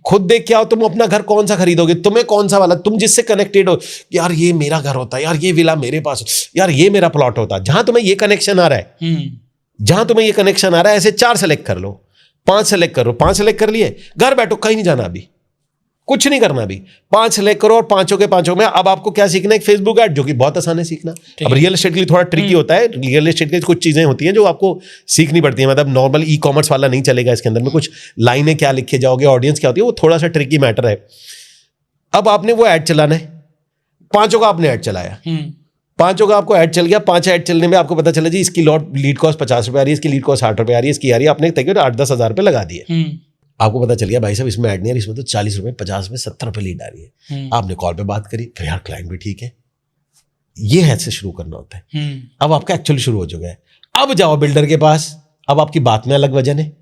खुद देख के आओ तुम अपना घर कौन सा खरीदोगे, तुम्हें कौन सा वाला, तुम जिससे कनेक्टेड हो, यार ये मेरा घर होता है, यार ये विला मेरे पास, यार ये मेरा प्लॉट होता है, जहां तुम्हें ये कनेक्शन आ रहा है, जहां तुम्हें ये कनेक्शन आ रहा है, ऐसे 4 सेलेक्ट कर लो, 5 सेलेक्ट करो, 5 सेलेक्ट कर लिए, घर बैठो, कहीं नहीं जाना, अभी कुछ नहीं करना, अभी 5 सेलेक्ट करो और पांचों के पांचों में अब आपको क्या सीखना है? एक फेसबुक ऐड, जो कि बहुत आसान है सीखना। अब रियल एस्टेट के लिए थोड़ा ट्रिकी होता है, रियल एस्टेट की कुछ चीजें होती हैं जो आपको सीखनी पड़ती है, मतलब नॉर्मल ई कॉमर्स वाला नहीं चलेगा इसके अंदर में, कुछ लाइनें क्या लिखे जाओगे, ऑडियंस क्या होती है, वो थोड़ा सा ट्रिकी मैटर है। अब आपने वो ऐड चलाना है, पांचों का आपने ऐड चलाया, पांचों का आपको ऐड चल गया, 5 ऐड चलने में आपको पता चला जी इसकी लीड कॉस्ट 50 रुपये आ रही है, इसकी लीड कॉस्ट 60 रुपये आ रही है, इसकी आ रही है, आपने 8-10 हज़ार रुपये लगा दिए। आपको पता चल गया भाई साहब इसमें ऐड नहीं है, इसमें तो 40 रुपये 50 रुपये 70 रुपये लीड आ रही है। आपने कॉल पे बात करी, फिर यार क्लाइंट भी ठीक है, ये है से शुरू करना होता है। अब आपका एक्चुअली शुरू हो चुका है, अब जाओ बिल्डर के पास, अब आपकी बात में अलग वजन है,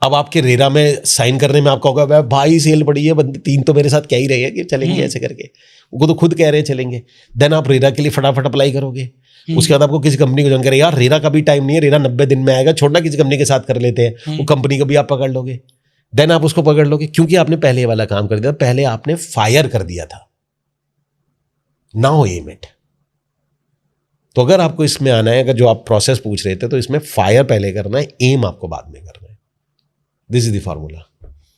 अब आपके रेरा में साइन करने में आपका होगा भाई सेल पड़ी है, बंदे 3 तो मेरे साथ कह ही रहे हैं कि चलेंगे ऐसे करके, वो तो खुद कह रहे हैं चलेंगे। देन आप रेरा के लिए फटाफट अप्लाई करोगे, उसके बाद आपको किसी कंपनी को ज्वाइन करें, यार रेरा का भी टाइम नहीं है, रेरा 90 दिन में आएगा, छोड़ना किसी कंपनी के साथ कर लेते हैं, वो कंपनी को भी आप पकड़ लोगे। देन आप उसको पकड़ लोगे क्योंकि आपने पहले वाला काम कर दिया, पहले आपने फायर कर दिया था, नाउ एम इट। तो अगर आपको इसमें आना है, अगर जो आप प्रोसेस पूछ रहे थे, तो इसमें फायर पहले करना है, एम आपको बाद में करना है। दिस इज द फॉर्मूला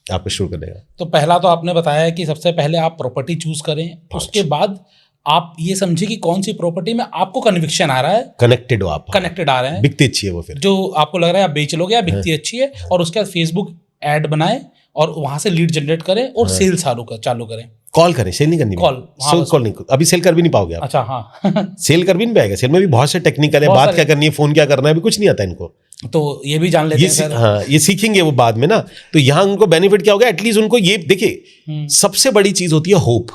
आपको शुरू करने का। तो पहला तो आपने बताया कि सबसे पहले आप प्रॉपर्टी चूज करें, उसके बाद आप ये समझे कि कौन सी प्रॉपर्टी में आपको कन्विक्शन आ रहा है, कनेक्टेड हो आप, कनेक्टेड आ रहे हैं, बिकती अच्छी है वो, फिर जो आपको लग रहा है आप बेच लोगे या बिकती अच्छी है, और उसके बाद फेसबुक ऐड बनाएं और वहां से लीड जनरेट करें और सेल चालू करें। कॉल करें, सेल नहीं करनी, कॉल नहीं, अभी सेल कर भी नहीं पाओगे आप। अच्छा, हाँ। सेल कर भी नहीं पाएगा, सेल में भी बहुत से टेक्निकल है, बात क्या करनी है, फोन क्या करना है, अभी कुछ नहीं आता इनको, तो ये भी जान लेते हैं सर। हाँ, ये सीखेंगे वो बाद में ना, तो यहाँ उनको बेनिफिट क्या होगा, एटलीस्ट उनको ये देखिए, सबसे बड़ी चीज होती है होप।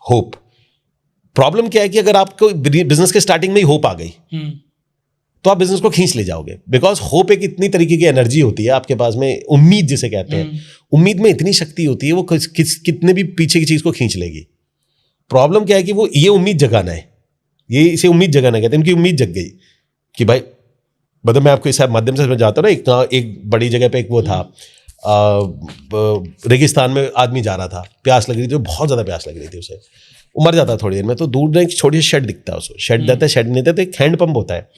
होप प्रॉब्लम क्या है कि अगर आपको बिजनेस के स्टार्टिंग में ही होप आ गई तो आप बिजनेस को खींच ले जाओगे, बिकॉज होप एक इतनी तरीके की एनर्जी होती है आपके पास में, उम्मीद जिसे कहते हैं, उम्मीद में इतनी शक्ति होती है, वो कितने भी पीछे की चीज को खींच लेगी। प्रॉब्लम क्या है कि वो ये उम्मीद जगाना है, ये इसे उम्मीद जगाना कहते हैं, उनकी उम्मीद जग गई कि भाई, मतलब मैं आपको इस माध्यम से समझाता हूँ ना, एक बड़ी जगह पे एक वो था, रेगिस्तान में आदमी जा रहा था, प्यास लग रही थी, बहुत ज्यादा प्यास लग रही थी उसे, वो मर जाता थोड़ी देर में, तो दूर में एक छोटी सी शेड दिखता है, उसको शेड देता है, शेड नहीं देता, एक हैंड पंप होता है,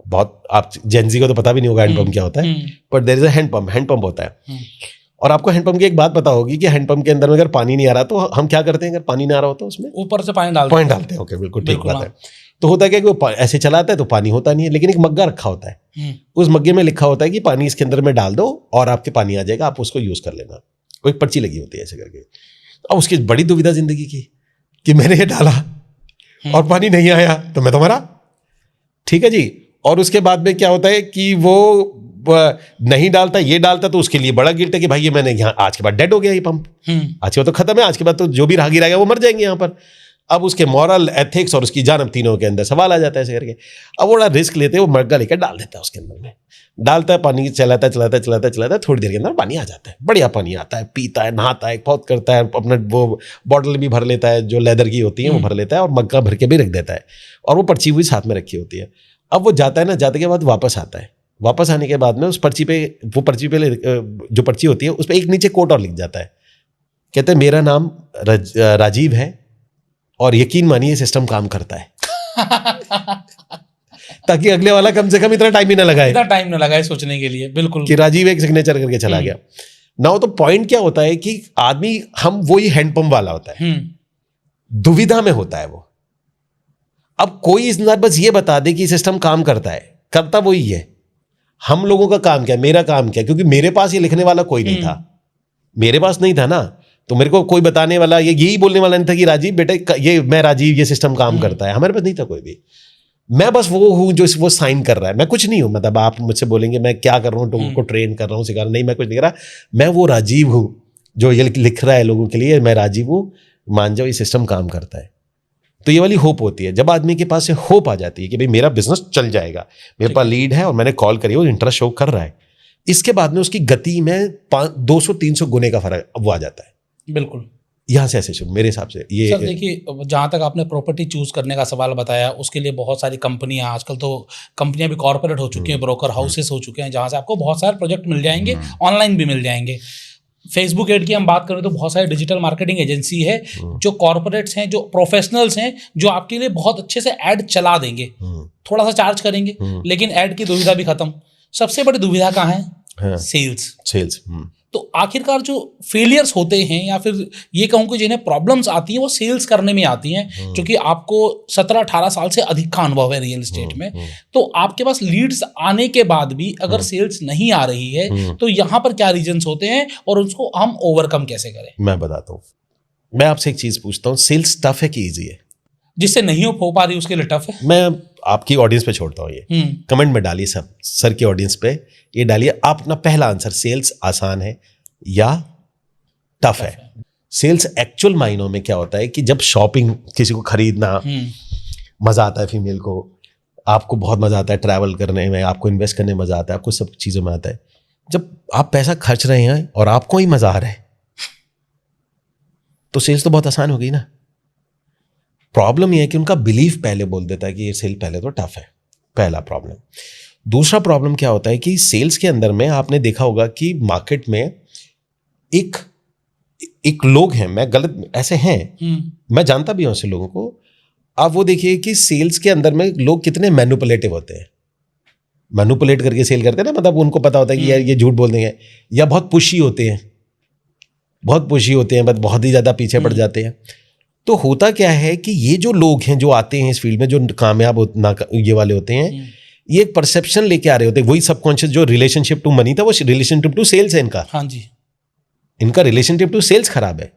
बहुत, आप जेनजी को तो पता भी नहीं होगा हैंड पंप क्या होता है, but there is a hand pump होता है। और आपको हैंड पंप की एक बात पता होगी कि हैंड पंप के अंदर में अगर पानी नहीं आ रहा तो हम क्या करते हैं, अगर पानी नहीं आ रहा होता उसमें ऊपर से पानी डालते हैं। ओके, बिल्कुल ठीक बात है। तो होता क्या कि वो ऐसे चलाता है तो पानी होता नहीं है, लेकिन एक मग्गा रखा होता है, उस मग्गे में लिखा होता है कि पानी इसके अंदर में डाल दो और आपके पानी आ जाएगा, आप उसको यूज कर लेना, वो एक पर्ची लगी होती है ऐसे करके। अब उसकी बड़ी दुविधा जिंदगी की कि मैंने ये डाला और पानी नहीं आया तो मैं तो मरा, ठीक है जी। और उसके बाद में क्या होता है कि वो नहीं डालता, ये डालता, तो उसके लिए बड़ा गिल्ट है कि भाई ये मैंने यहाँ, आज के बाद डेड हो गया ये पंप, आज के बाद तो खत्म है, आज के बाद तो जो भी राहगीर आएगा वो मर जाएंगे यहाँ पर। अब उसके मॉरल, एथिक्स और उसकी जानब तीनों के अंदर सवाल आ जाता है ऐसे करके। अब बड़ा रिस्क लेते हैं, वो मग्गा लेकर डाल देता है उसके अंदर में, डालता है, पानी चलाता है, थोड़ी देर के अंदर पानी आ जाता है, बढ़िया पानी आता है, पीता है, नहाता है, बहुत करता है, अपना वो बॉटल भी भर लेता है जो लेदर की होती है वो भर लेता है, और मग्गा भर के भी रख देता है, और वो पर्ची हुई साथ में रखी होती है। अब वो जाता है ना, जाते के बाद वापस आता है, वापस आने के बाद में उस पर्ची पे, वो पर्ची पे जो पर्ची होती है उस पर एक नीचे कोट और लिख जाता है, कहते हैं मेरा नाम राजीव है और यकीन मानिए सिस्टम काम करता है। ताकि अगले वाला कम से कम इतना टाइम ही ना लगाए सोचने के लिए, बिल्कुल, कि राजीव एक सिग्नेचर करके चला गया ना। तो पॉइंट क्या होता है कि आदमी, हम वही हैंडपंप वाला होता है, दुविधा में होता है वो। अब कोई इस बस ये बता दे कि सिस्टम काम करता है, करता वही है, हम लोगों का काम क्या है, मेरा काम क्या है, क्योंकि मेरे पास ये लिखने वाला कोई नहीं था, मेरे पास नहीं था ना, तो मेरे को कोई बताने वाला, ये यही बोलने वाला नहीं था कि राजीव बेटा, ये मैं राजीव, ये सिस्टम काम करता है, हमारे पास नहीं था कोई भी। मैं बस वो हूँ जो वो साइन कर रहा है, मैं कुछ नहीं हूँ। मतलब आप मुझसे बोलेंगे मैं क्या कर रहा हूँ, लोगों को ट्रेन कर रहा हूँ, सिखा रहा हूँ, नहीं, मैं कुछ नहीं कर रहा, मैं वो राजीव हूँ जो ये लिख रहा है लोगों के लिए, मैं राजीव हूँ, मान जाओ ये सिस्टम काम करता है। तो ये वाली होप होती है, जब आदमी के पास से होप आ जाती है कि भाई मेरा बिजनेस चल जाएगा, मेरे पास लीड है और मैंने कॉल करी, वो इंटरेस्ट शो कर रहा है, इसके बाद में उसकी गति में 200-300 गुने का फर्क वो आ जाता है। बिल्कुल, यहाँ से ऐसे शुरू, मेरे हिसाब से ये। सर देखिए, जहाँ तक आपने प्रॉपर्टी चूज करने का सवाल बताया, उसके लिए बहुत सारी कंपनियां, आजकल तो कंपनियां भी कॉर्पोरेट हो चुकी हैं, ब्रोकर हाउसेस हो चुके हैं, जहाँ से आपको बहुत सारे प्रोजेक्ट मिल जाएंगे, ऑनलाइन भी मिल जाएंगे। फेसबुक एड की हम बात करें तो बहुत सारी डिजिटल मार्केटिंग एजेंसी है जो कॉर्पोरेट्स हैं, जो प्रोफेशनल्स हैं, जो आपके लिए बहुत अच्छे से ऐड चला देंगे, थोड़ा सा चार्ज करेंगे, लेकिन ऐड की दुविधा भी खत्म। सबसे बड़ी दुविधा कहाँ है? सेल्स। तो आखिरकार जो फेलियर्स होते हैं, या फिर ये कहूँ कि जिन्हें प्रॉब्लम्स आती हैं, वो सेल्स करने में आती हैं, क्योंकि आपको 17-18 साल से अधिक का अनुभव है रियल एस्टेट में। तो आपके पास लीड्स आने के बाद भी अगर सेल्स नहीं आ रही है, तो यहाँ पर क्या रीजंस होते हैं और उसको हम ओवरकम कैसे करें? मैं बताता हूँ। मैं आपसे एक चीज पूछता हूँ, सेल्स टफ है कि ईजी है? जिससे नहीं हो पा रही उसके लिए टफ है। मैं आपकी ऑडियंस पे छोड़ता हूँ, ये कमेंट में डालिए, सब सर की ऑडियंस पे ये डालिए आप अपना पहला आंसर, सेल्स आसान है या टफ है? सेल्स एक्चुअल मायनों में क्या होता है कि जब शॉपिंग, किसी को खरीदना मजा आता है, फीमेल को, आपको बहुत मजा आता है ट्रैवल करने में, आपको इन्वेस्ट करने में मजा आता है, आपको सब चीजों में आता है। जब आप पैसा खर्च रहे हैं और आपको ही मजा आ रहा है तो सेल्स तो बहुत आसान हो गई ना। प्रॉब्लम यह है कि उनका बिलीफ पहले बोल देता है कि ये सेल पहले तो टफ है, पहला प्रॉब्लम। दूसरा प्रॉब्लम क्या होता है कि सेल्स के अंदर में आपने देखा होगा कि मार्केट में एक लोग हैं, मैं गलत ऐसे हैं, मैं जानता भी हूं ऐसे लोगों को। आप वो देखिए कि सेल्स के अंदर में लोग कितने मैनिपुलेटिव होते हैं, मैनिपुलेट करके सेल करते हैं ना, मतलब उनको पता होता है कि यार ये झूठ बोल देंगे, या बहुत पुशी होते हैं, बस बहुत ही ज्यादा पीछे पड़ जाते हैं। तो होता क्या है कि ये जो लोग हैं जो आते हैं इस फील्ड में, जो कामयाब ये वाले होते हैं, ये एक परसेप्शन लेके आ रहे होते हैं, वही सबकॉन्शियस जो रिलेशनशिप टू मनी था, वो रिलेशनशिप टू सेल्स है इनका। हाँ जी, इनका रिलेशनशिप टू सेल्स खराब है।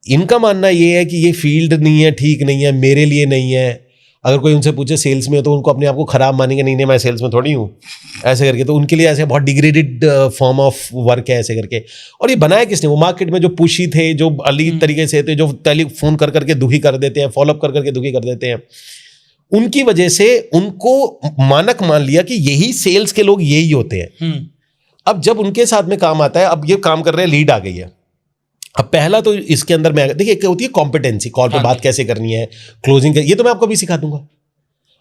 इनका मानना ये है कि ये फील्ड नहीं है, ठीक नहीं है, मेरे लिए नहीं है। अगर कोई उनसे पूछे सेल्स में हो तो उनको अपने आप को खराब मानेंगे, नहीं नहीं मैं सेल्स में थोड़ी हूँ, ऐसे करके। तो उनके लिए ऐसे बहुत डिग्रेडेड फॉर्म ऑफ वर्क है ऐसे करके। और ये बनाया किसने? वो मार्केट में जो पुशी थे, जो अलीग तरीके से थे, जो टेलीफोन कर करके दुखी कर देते हैं, फॉलोअप कर करके दुखी कर देते हैं, उनकी वजह से उनको मानक मान लिया कि यही सेल्स के लोग यही होते हैं। अब जब उनके साथ में काम आता है, अब ये काम कर रहे हैं, लीड आ गई है। अब पहला तो इसके अंदर मैं देखिए क्या होती है कॉम्पिटेंसी, कॉल पे बात कैसे करनी है, क्लोजिंग, ये तो मैं आपको अभी सिखा दूंगा,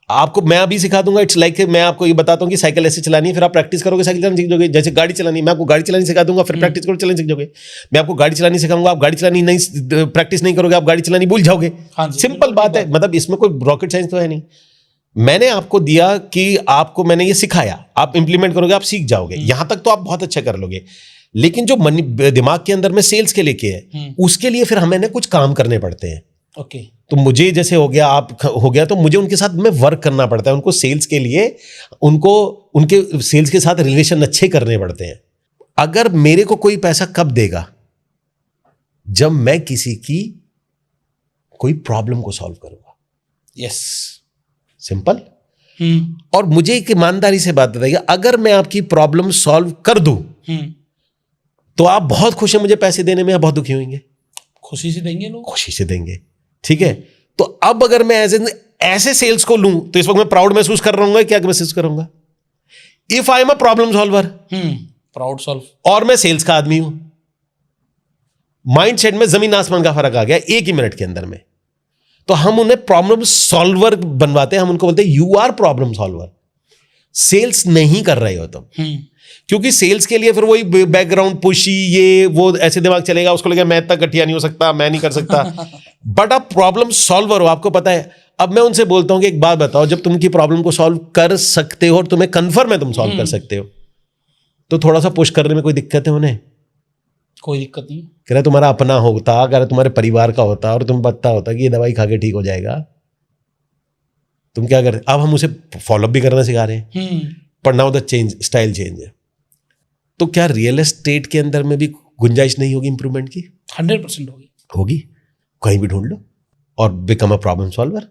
आपको मैं अभी सिखा दूंगा। इट्स लाइक मैं आपको ये बताता हूँ कि साइकिल ऐसे चलानी है, फिर आप प्रैक्टिस करोगे, साइकिल चलानी सीख जाओगे। जैसे गाड़ी चलानी, मैं आपको गाड़ी चलानी सिखा दूंगा, फिर प्रैक्टिस करोगे, चलानी सीख जाओगे। मैं आपको गाड़ी चलानी सिखाऊंगा, आप गाड़ी चलानी नहीं, प्रैक्टिस नहीं करोगे, आप गाड़ी चलानी भूल जाओगे। सिंपल बात है, मतलब इसमें कोई रॉकेट साइंस तो है नहीं। मैंने आपको दिया कि आपको मैंने ये सिखाया, आप इंप्लीमेंट करोगे, आप सीख जाओगे। यहां तक तो आप बहुत अच्छा कर लोगे, लेकिन जो मनी दिमाग के अंदर में सेल्स के लेके है, उसके लिए फिर हमें कुछ काम करने पड़ते हैं। ओके। तो मुझे जैसे हो गया, आप हो गया, तो मुझे उनके साथ में वर्क करना पड़ता है, उनको सेल्स के लिए, उनको उनके सेल्स के साथ रिलेशन अच्छे करने पड़ते हैं। अगर मेरे को कोई पैसा कब देगा? जब मैं किसी की कोई प्रॉब्लम को सॉल्व करूंगा। Yes, simple. और मुझे एक ईमानदारी से बात बताइए, अगर मैं आपकी प्रॉब्लम सॉल्व कर दूं तो आप बहुत खुश हैं मुझे पैसे देने में, या बहुत दुखी होंगे? खुशी से देंगे लोग, खुशी से देंगे। ठीक है, तो अब अगर मैं ऐसे सेल्स को लूं तो इस वक्त मैं प्राउड महसूस कर रहा हूं, क्या महसूस करूंगा? If I am a problem solver, proud solve, और मैं सेल्स का आदमी हूं, माइंडसेट में जमीन आसमान का फर्क आ गया एक ही मिनट के अंदर में। तो हम उन्हें प्रॉब्लम सॉल्वर बनवाते हैं, हम उनको बोलते हैं you are problem solver. Sales नहीं कर रहे हो तुम, क्योंकि सेल्स के लिए फिर वही बैकग्राउंड पुशी, ये वो ऐसे दिमाग चलेगा, उसको लगेगा मैं इतना घटिया नहीं हो सकता, मैं नहीं कर सकता। बट आप प्रॉब्लम सॉल्वर हो, आपको पता है। अब मैं उनसे बोलता हूं कि एक बात बताओ, जब तुम की प्रॉब्लम को सॉल्व कर सकते हो और तुम्हें कंफर्म है तुम सॉल्व कर सकते हो, तो थोड़ा सा पुश करने में कोई दिक्कत है उन्हें? कोई दिक्कत नहीं। कह रहे तुम्हारा अपना होता, अगर तुम्हारे परिवार का होता और तुम्हें पता होता कि ये दवाई खा के ठीक हो जाएगा, तुम क्या करते? अब हम उसे फॉलोअप भी करना सिखा रहे हैं, पर now the change, style change है। तो क्या रियल एस्टेट के अंदर में भी गुंजाइश नहीं होगी इंप्रूवमेंट की? 100% होगी। कहीं भी ढूंढ लो और बिकम अ प्रॉब्लम सॉल्वर,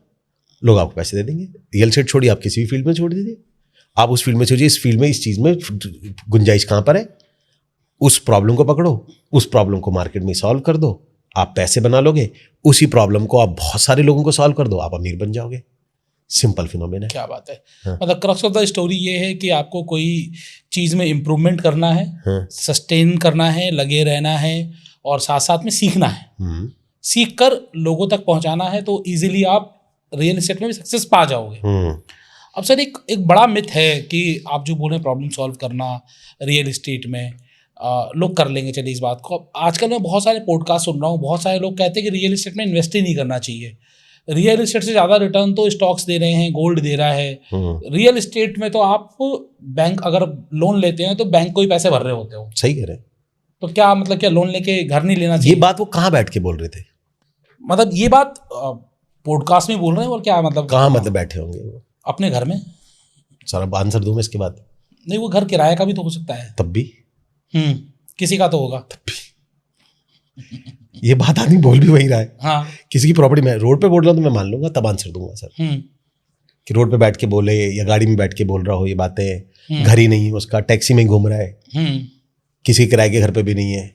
लोग आपको पैसे दे देंगे। रियल एस्टेट छोड़िए, आप किसी भी फील्ड में छोड़ दीजिए, आप उस फील्ड में सोचिए, इस फील्ड में, इस चीज़ में गुंजाइश कहाँ पर है, उस प्रॉब्लम को पकड़ो, उस प्रॉब्लम को मार्केट में सॉल्व कर दो, आप पैसे बना लोगे। उसी प्रॉब्लम को आप बहुत सारे लोगों को सॉल्व कर दो, आप अमीर बन जाओगे। सिंपल फिनोमेना है। क्या बात है। हाँ। मतलब क्रक्स ऑफ द स्टोरी ये है कि आपको कोई चीज़ में इम्प्रूवमेंट करना है, हाँ। सस्टेन करना है, लगे रहना है, और साथ साथ में सीखना है। सीख कर लोगों तक पहुंचाना है, तो इजीली आप रियल एस्टेट में भी सक्सेस पा जाओगे। अब सर एक बड़ा मिथ है कि आप जो बोल रहे हैं प्रॉब्लम सॉल्व करना रियल एस्टेट में, लोग कर लेंगे, चलिए इस बात को। आजकल मैं बहुत सारे पॉडकास्ट सुन रहा हूँ, बहुत सारे लोग कहते हैं कि रियल एस्टेट में इन्वेस्ट ही नहीं करना चाहिए, रियल एस्टेट से ज़्यादा रिटर्न तो स्टॉक्स दे रहे हैं, गोल्ड दे रहा है। रियल एस्टेट में तो आप बैंक अगर लोन लेते हैं तो बैंक को ही पैसे भर रहे होते हो। सही कह रहे हैं। तो क्या मतलब, क्या लोन लेके घर नहीं लेना चाहिए? ये बात वो कहाँ बैठ के बोल रहे थे? मतलब ये बात पॉडकास्ट में बोल रहे हैं, और क्या मतलब कहाँ मतलब बैठे होंगे वो? अपने घर में। सर आंसर दूं मैं इसके बाद? नहीं, वो घर किराए का भी तो हो सकता है। तब भी किसी का तो होगा। तब भी ये बात आदमी बोल भी वही रहा है। हाँ। किसी की प्रॉपर्टी में रोड पे बोल रहा हूँ तो मैं मान लूंगा, तब आंसर दूंगा सर। कि रोड पे बैठ के बोले या गाड़ी में बैठ के बोल रहा हो ये बातें, घर ही नहीं है उसका, टैक्सी में घूम रहा है, किसी किराए के घर पे भी नहीं है।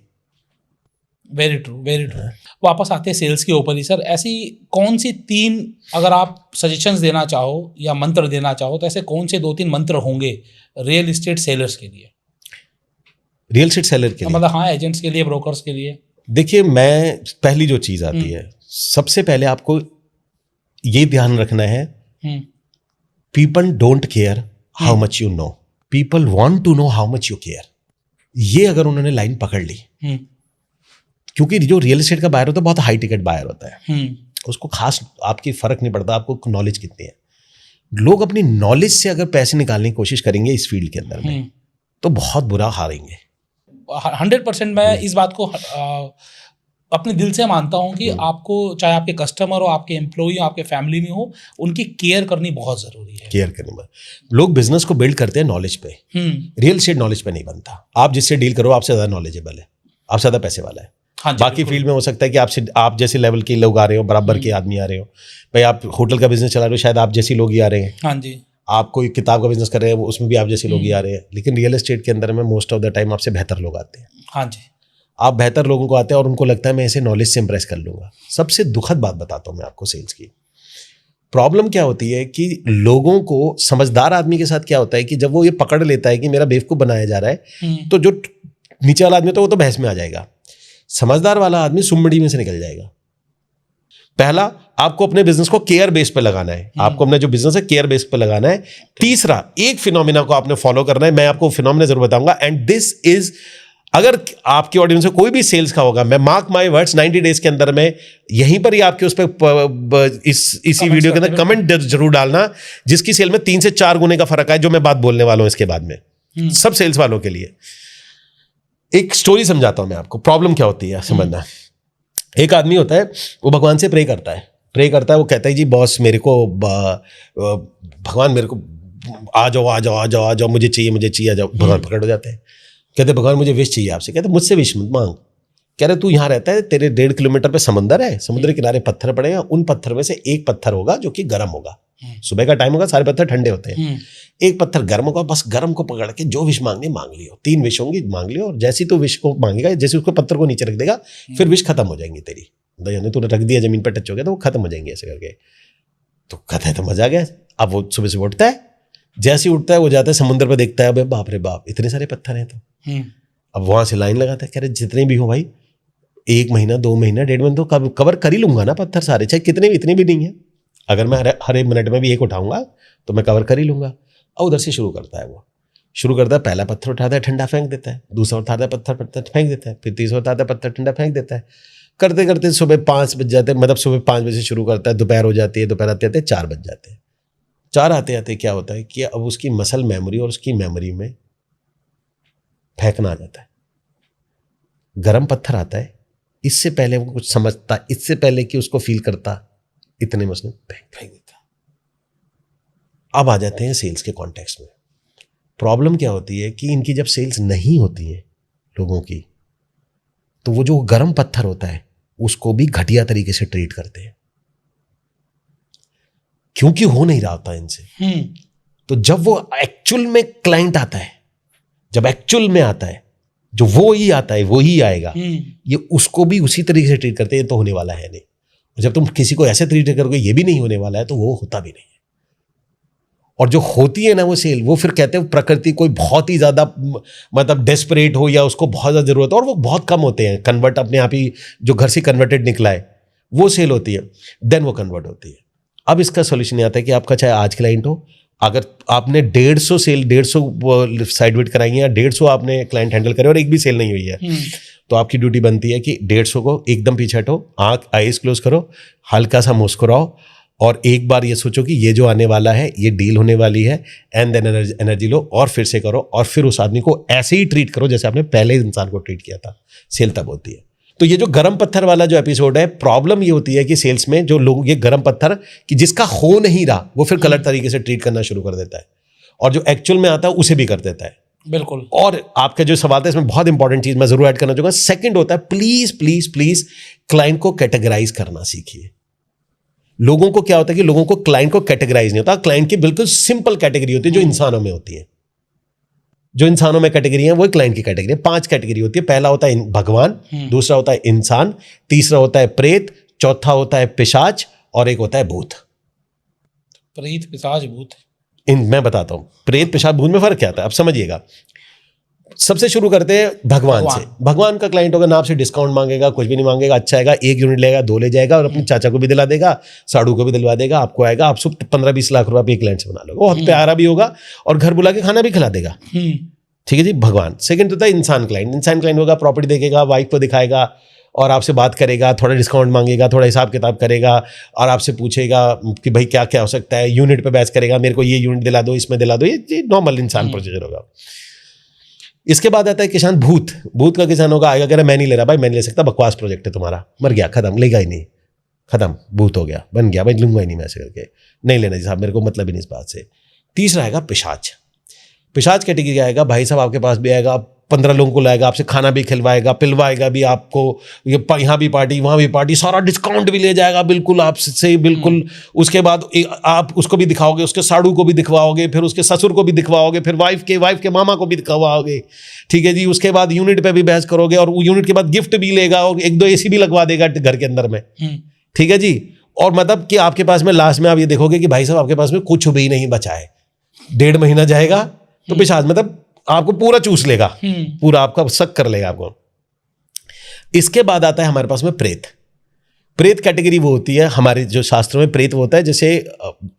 Very true, very true. वापस आते हैं सेल्स के ऊपर ही सर, ऐसी कौन सी 3 अगर आप सजेशंस देना चाहो या मंत्र देना चाहो, तो ऐसे कौन से 2-3 मंत्र होंगे रियल एस्टेट सेलर्स के लिए? रियल एस्टेट सेलर के लिए मतलब हाँ, एजेंट्स के लिए, ब्रोकर्स के लिए। देखिए, मैं पहली जो चीज आती है, सबसे पहले आपको ये ध्यान रखना है, people don't care how much you know, people want to know how much you care. ये अगर उन्होंने लाइन पकड़ ली, क्योंकि जो रियल एस्टेट का बायर होता है बहुत हाई टिकट बायर होता है, उसको खास आपकी फर्क नहीं पड़ता आपको नॉलेज कितनी है। लोग अपनी नॉलेज से अगर पैसे निकालने की कोशिश करेंगे इस फील्ड के अंदर में, तो बहुत बुरा हारेंगे। 100% मैं इस बात को अपने दिल से मानता हूं कि आपको, चाहे आपके कस्टमर हो, आपके एम्प्लॉई हो, आपके फैमिली में हो, उनकी केयर करनी बहुत जरूरी है। केयर करनी बहुत। लोग बिजनेस को बिल्ड करते हैं नॉलेज पे, रियल एस्टेट नॉलेज पे नहीं बनता। आप जिससे डील करो आपसे ज्यादा नॉलेजेबल है, आपसे ज्यादा पैसे वाला है, हाँ जी, बाकी फील्ड में हो सकता है कि आप जैसे लेवल के लोग आ रहे हो, बराबर के आदमी आ रहे हो। भाई आप होटल का बिजनेस चला रहे हो, शायद आप जैसे लोग ही आ रहे हैं। हाँ जी। आप कोई किताब का बिजनेस कर रहे हैं, उसमें भी आप जैसे लोग ही आ रहे हैं। लेकिन रियल एस्टेट के अंदर में मोस्ट ऑफ द टाइम आपसे बेहतर लोग आते हैं। हाँ जी। आप बेहतर लोगों को आते हैं और उनको लगता है मैं ऐसे नॉलेज से इंप्रेस कर लूंगा। सबसे दुखद बात बताता हूं मैं आपको सेल्स की। प्रॉब्लम क्या होती है कि लोगों को, समझदार आदमी के साथ क्या होता है कि जब वो ये पकड़ लेता है कि मेरा बेवकूफ बनाया जा रहा है, तो जो नीचे वाला आदमी होता है वो तो बहस में आ जाएगा। समझदार वाला आदमी सुमड़ी में से निकल जाएगा। पहला, आपको अपने बिजनेस को केयर बेस पे लगाना है। आपको अपना जो बिजनेस है केयर बेस पे लगाना है। तीसरा, एक फिनोमिना को आपने फॉलो करना है। मैं आपको फिनोमिना जरूर बताऊंगा। एंड दिस इज, अगर आपकी ऑडियंस में कोई भी सेल्स का होगा, मैं मार्क माय वर्ड्स 90 डेज के अंदर में यहीं पर ही आपके उस पर इसी वीडियो के अंदर कमेंट जरूर डालना जिसकी सेल में 3 से 4 गुने का फर्क है, जो मैं बात बोलने वाला हूं इसके बाद में। सब सेल्स वालों के लिए एक स्टोरी समझाता हूं मैं आपको। प्रॉब्लम क्या होती है समझना। एक आदमी होता है, वो भगवान से प्रे करता है। वो कहता है जी बॉस, मेरे को भगवान मेरे को आ जाओ, मुझे चाहिए, आ जाओ। भगवान पकड़ हो जाते हैं। कहते भगवान मुझे विश चाहिए आपसे। कहते मुझसे विश मत मांग। कह रहे तू यहाँ रहता है, तेरे 1.5 किलोमीटर पे समंदर है, समुद्र के किनारे पत्थर पड़े हैं। उन पत्थर में से एक पत्थर होगा जो कि गर्म होगा। सुबह का टाइम होगा, सारे पत्थर ठंडे होते हैं। एक पत्थर गर्म होगा, बस गर्म को पकड़ के जो विश मांगनी मांग लियो। 3 विश होंगी, मांग लियो। और जैसी तू विश को मांगेगा, जैसे उसको पत्थर को नीचे रख देगा, फिर विश खत्म हो जाएंगी तेरी। यानी तूने रख दिया, जमीन पर टच हो गया तो वो खत्म हो जाएंगे ऐसे करके। तो कहता है तो मजा आ गया। अब वो सुबह से उठता है, जैसे ही उठता है वो जाता है समुद्र पर, देखता है अबे बाप रे बाप, इतने सारे पत्थर हैं। तो अब वहां से लाइन लगाता है, कह रहे जितने भी हो भाई, 1 महीना 2 महीना 1.5 महीना तो कवर कर ही लूंगा ना पत्थर सारे, चाहे कितने भी, इतने भी नहीं है। अगर मैं हर 1 मिनट में भी एक उठाऊंगा तो मैं कवर कर ही लूंगा। और उधर से शुरू करता है, पहला पत्थर उठाता है, ठंडा फेंक देता है। दूसरा उठाता है, पत्थर फेंक देता है। फिर तीसरा उठाता है, पत्थर ठंडा फेंक देता है। करते करते सुबह 5 बज जाते हैं। मतलब सुबह 5 बजे शुरू करता है, दोपहर हो जाती है, दोपहर आते आते 4 बज जाते हैं। 4 आते आते क्या होता है कि अब उसकी मसल मेमोरी और उसकी मेमोरी में फेंकना आ जाता है। गर्म पत्थर आता है, इससे पहले वो कुछ समझता, इससे पहले कि उसको फील करता, इतने में उसने फेंक देता। अब आ जाते हैं सेल्स के कॉन्टेक्स्ट में। प्रॉब्लम क्या होती है कि इनकी जब सेल्स नहीं होती है लोगों की, तो वो जो गर्म पत्थर होता है उसको भी घटिया तरीके से ट्रीट करते हैं, क्योंकि हो नहीं रहा होता इनसे। तो जब वो एक्चुअल में क्लाइंट आता है, जब एक्चुअल में आता है, जो वो ही आता है वो ही आएगा, ये उसको भी उसी तरीके से ट्रीट करते हैं। तो होने वाला है नहीं। और जब तुम किसी को ऐसे ट्रीट करोगे ये भी नहीं होने वाला है, तो वो होता भी नहीं है। और जो होती है ना वो सेल, वो फिर कहते हैं प्रकृति कोई बहुत ही ज्यादा मतलब डेस्परेट हो या उसको बहुत ज्यादा जरूरत है, और वो बहुत कम होते हैं कन्वर्ट, अपने आप ही जो घर से कन्वर्टेड निकला है वो सेल होती है, देन वो कन्वर्ट होती है। अब इसका सोल्यूशन ये आता है कि आपका चाहे आज क्लाइंट हो, अगर आपने 150 सेल 150 साइड विट कराई या 150 आपने क्लाइंट हैंडल करे और एक भी सेल नहीं हुई है, तो आपकी ड्यूटी बनती है कि 150 को एकदम पीछे हटो, आंख आईज क्लोज करो, हल्का सा मुस्कुराओ और एक बार ये सोचो कि ये जो आने वाला है ये डील होने वाली है, एंड देन एनर्जी लो और फिर से करो, और फिर उस आदमी को ऐसे ही ट्रीट करो जैसे आपने पहले इंसान को ट्रीट किया था। सेल तब होती है। तो ये जो गरम पत्थर वाला जो एपिसोड है, प्रॉब्लम ये होती है कि सेल्स में जो लोग ये गरम पत्थर कि जिसका हो नहीं रहा वो फिर गलत तरीके से ट्रीट करना शुरू कर देता है, और जो एक्चुअल में आता है उसे भी कर देता है। बिल्कुल। और आपका जो सवाल था इसमें बहुत इंपॉर्टेंट चीज मैं जरूर ऐड करना चाहूंगा। सेकंड होता है प्लीज प्लीज प्लीज क्लाइंट को कैटेगराइज करना सीखिए। लोगों को क्या होता है कि लोगों को क्लाइंट को कैटेगराइज नहीं होता। क्लाइंट की बिल्कुल सिंपल कैटेगरी होती है जो इंसानों में होती है। जो इंसानों में कैटेगरी है वो क्लाइंट की कैटेगरी है। 5 कैटेगरी होती है। पहला होता है भगवान, दूसरा होता है इंसान, तीसरा होता है प्रेत, चौथा होता है पिशाच, और एक होता है भूत। प्रेत, पिशाच, भूत, मैं बताता हूं प्रेत पिशाच भूत में फर्क क्या आता है, अब समझिएगा। सबसे शुरू करते हैं भगवान से। भगवान का क्लाइंट होगा ना, आपसे डिस्काउंट मांगेगा, कुछ भी नहीं मांगेगा, अच्छा आएगा, 1 यूनिट लेगा, 2 ले जाएगा, और अपने चाचा को भी दिला देगा, साड़ू को भी दिलवा देगा, आपको आएगा, आप 15-20 लाख रुपए एक क्लाइंट से बना लो। बहुत प्यारा भी होगा और घर बुला के खाना भी खिला देगा। ठीक है जी, भगवान। सेकंड होता है इंसान क्लाइंट। इंसान क्लाइंट होगा, प्रॉपर्टी देखेगा, वाइफ को दिखाएगा और आपसे बात करेगा, थोड़ा डिस्काउंट मांगेगा, थोड़ा हिसाब किताब करेगा, और आपसे पूछेगा कि भाई क्या क्या हो सकता है, यूनिट पे बहस करेगा, मेरे को ये यूनिट दिला दो, इसमें दिला दो, ये नॉर्मल इंसान प्रोसीजर होगा। इसके बाद आता है किसान भूत। भूत का किसान होगा, आएगा, कह रहा मैं नहीं ले रहा भाई, मैं नहीं ले सकता, बकवास प्रोजेक्ट है तुम्हारा, मर गया, खत्म, लेगा ही नहीं, खत्म, भूत हो गया, बन गया भाई, लूंगा ही नहीं मैं ऐसे करके, नहीं लेना जी साहब, मेरे को मतलब ही नहीं इस बात से। तीसरा आएगा पिशाच। पिशाच कैटेगरी आएगा, भाई साहब आपके पास भी आएगा, 15 लोगों को लाएगा, आपसे खाना भी खिलवाएगा, पिलवाएगा भी आपको, ये यहाँ भी पार्टी वहाँ भी पार्टी, सारा डिस्काउंट भी ले जाएगा बिल्कुल आपसे बिल्कुल। उसके बाद आप उसको भी दिखाओगे, उसके साड़ू को भी दिखवाओगे, फिर उसके ससुर को भी दिखवाओगे, फिर वाइफ के मामा को भी दिखवाओगे, ठीक है जी। उसके बाद यूनिट पे भी बहस करोगे और यूनिट के बाद गिफ्ट भी लेगा और 1-2 AC भी लगवा देगा घर के अंदर में, ठीक है जी। और मतलब कि आपके पास में लास्ट में आप ये देखोगे कि भाई साहब आपके पास में कुछ भी नहीं बचा है, 1.5 महीना जाएगा तो पिशाच मतलब आपको पूरा चूस लेगा, पूरा आपका शक कर लेगा आपको। इसके बाद आता है हमारे पास में प्रेत। प्रेत कैटेगरी वो होती है हमारे जो शास्त्रों में, प्रेत वो होता है जैसे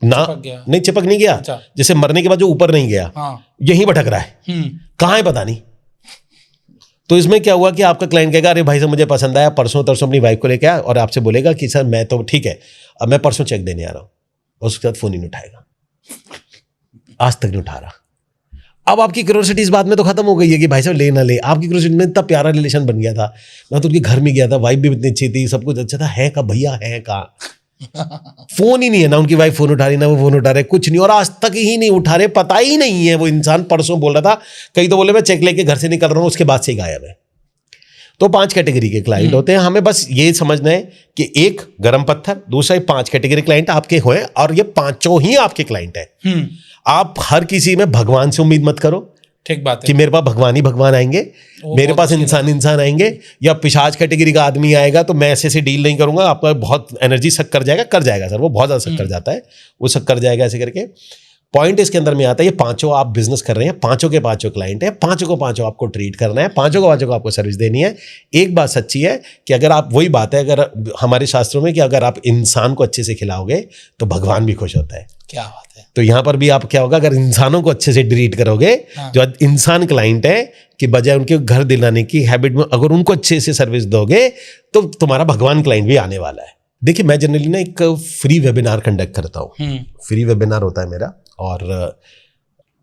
नहीं चिपक नहीं गया, अच्छा। जैसे मरने के बाद जो ऊपर नहीं गया, यहीं भटक रहा है, कहाँ है पता नहीं। तो इसमें क्या हुआ कि आपका क्लाइंट कहेगा अरे भाई साहब मुझे पसंद आया, परसों तरसों अपनी वाइफ को लेके आया और आपसे बोलेगा कि सर मैं तो ठीक है, अब मैं परसों चेक देने आ रहा हूँ, और उसके बाद फोन ही नहीं उठाएगा, आज तक नहीं उठा रहा। अब आपकी क्यूरियोसिटी इस बात में तो खत्म हो गई है कि भाई साहब ले ना ले, आपकी क्यूरियोसिटी में इतना प्यारा रिलेशन बन गया था, मैं तो उनके घर में गया था, वाइफ भी इतनी अच्छी थी, सब कुछ अच्छा था, है का भैया है का फोन ही नहीं है ना, उनकी वाइफ फोन उठा रही ना वो फोन उठा रहे, कुछ नहीं, और आज तक ही नहीं उठा रहे, पता ही नहीं है वो इंसान। परसों बोल रहा था, कहीं तो बोले मैं चेक लेके घर से निकल रहा हूँ, उसके बाद से ही गायब है। तो 5 कैटेगरी के क्लाइंट होते हैं, हमें बस ये समझना है कि एक गरम पत्थर, दूसरा 5 कैटेगरी क्लाइंट आपके हुए और ये 5 ही आपके क्लाइंट है। आप हर किसी में भगवान से उम्मीद मत करो, ठीक बात है, कि मेरे पास भगवान ही भगवान आएंगे, मेरे पास इंसान आएंगे, या पिशाच कैटेगरी का आदमी आएगा तो मैं ऐसे डील नहीं करूंगा, आपका बहुत एनर्जी सक कर जाएगा सर, वो बहुत ज्यादा सक कर जाता है, वो सक कर जाएगा ऐसे करके। पॉइंट इसके अंदर में आता है, ये 5 आप बिजनेस कर रहे हैं, 5 के 5 क्लाइंट है, 5 आपको ट्रीट करना है, 5 को आपको सर्विस देनी है। एक बात सच्ची है कि अगर आप, वही बात है अगर हमारे शास्त्रों में कि अगर आप इंसान को अच्छे से खिलाओगे तो भगवान भी खुश होता है। क्या बात है। तो यहाँ पर भी आप क्या होगा, अगर इंसानों को अच्छे से ट्रीट करोगे, जो इंसान क्लाइंट है, कि बजाय उनके घर दिलाने की हैबिट में अगर उनको अच्छे से सर्विस दोगे तो तुम्हारा भगवान क्लाइंट भी आने वाला है। देखिए मैं जनरली ना एक फ्री वेबिनार कंडक्ट करता हूँ, फ्री वेबिनार होता है मेरा, और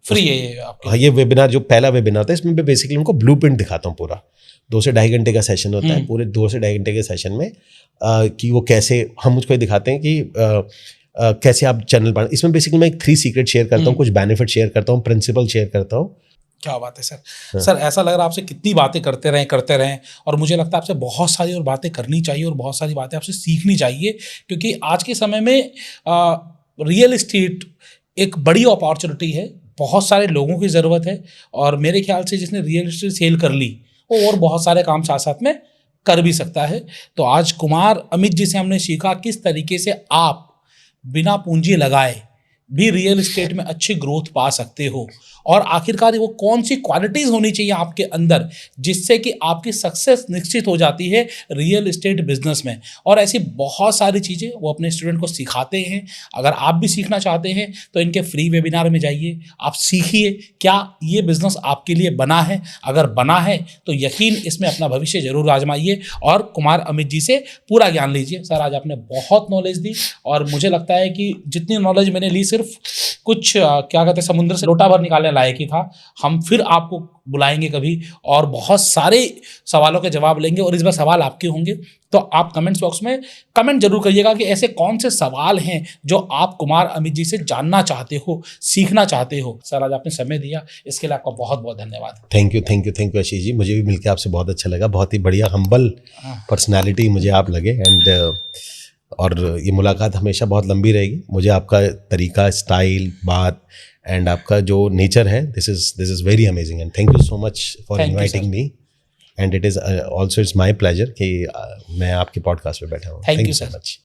फ्री है ये आपके? हाँ, ये वेबिनार जो पहला वेबिनार था, इसमें मैं बेसिकली उनको ब्लूप्रिंट दिखाता हूँ पूरा। 2 से 2.5 घंटे का सेशन होता है, पूरे 2 से 2.5 घंटे के सेशन में कि वो कैसे, हम मुझको दिखाते हैं कि कैसे आप चैनल बना। इसमें बेसिकली मैं 3 सीक्रेट शेयर करता हूँ, कुछ बेनिफिट शेयर करता हूँ, प्रिंसिपल शेयर करता हूँ। क्या बात है सर। सर ऐसा लग रहा है आपसे कितनी बातें करते रहें, और मुझे लगता है आपसे बहुत सारी और बातें करनी चाहिए और बहुत सारी बातें आपसे सीखनी चाहिए, क्योंकि आज के समय में रियल एस्टेट एक बड़ी अपॉर्चुनिटी है, बहुत सारे लोगों की ज़रूरत है, और मेरे ख्याल से जिसने रियल एस्टेट सेल कर ली वो और बहुत सारे काम साथ साथ में कर भी सकता है। तो आज कुमार अमित जी से हमने सीखा किस तरीके से आप बिना पूंजी लगाए भी रियल एस्टेट में अच्छी ग्रोथ पा सकते हो, और आखिरकार वो कौन सी क्वालिटीज़ होनी चाहिए आपके अंदर जिससे कि आपकी सक्सेस निश्चित हो जाती है रियल एस्टेट बिजनेस में। और ऐसी बहुत सारी चीज़ें वो अपने स्टूडेंट को सिखाते हैं। अगर आप भी सीखना चाहते हैं तो इनके फ्री वेबिनार में जाइए, आप सीखिए क्या ये बिज़नेस आपके लिए बना है। अगर बना है तो यकीन इसमें अपना भविष्य जरूर आजमाइए और कुमार अमित जी से पूरा ज्ञान लीजिए। सर आज आपने बहुत नॉलेज दी, और मुझे लगता है कि जितनी नॉलेज मैंने ली सिर्फ कुछ क्या कहते हैं समुद्र से लोटा भर निकालने लायक ही था। हम फिर आपको बुलाएंगे कभी और बहुत सारे सवालों के जवाब लेंगे, और इस बार सवाल आपके होंगे तो आप कमेंट्स बॉक्स में कमेंट जरूर करिएगा कि ऐसे कौन से सवाल हैं जो आप कुमार अमित जी से जानना चाहते हो, सीखना चाहते हो। सर आज आपने समय दिया, इसके लिए आपका बहुत बहुत धन्यवाद। थैंक यू आशीष जी, मुझे भी मिलकर आपसे बहुत अच्छा लगा। बहुत ही बढ़िया हम्बल पर्सनैलिटी मुझे आप लगे, एंड और ये मुलाकात हमेशा बहुत लंबी रहेगी। मुझे आपका तरीका, स्टाइल, बात एंड आपका जो नेचर है, this is very amazing, and thank you so much for inviting me, and it is also it's my pleasure कि मैं आपके पॉडकास्ट पे बैठा हूँ। Thank you so much.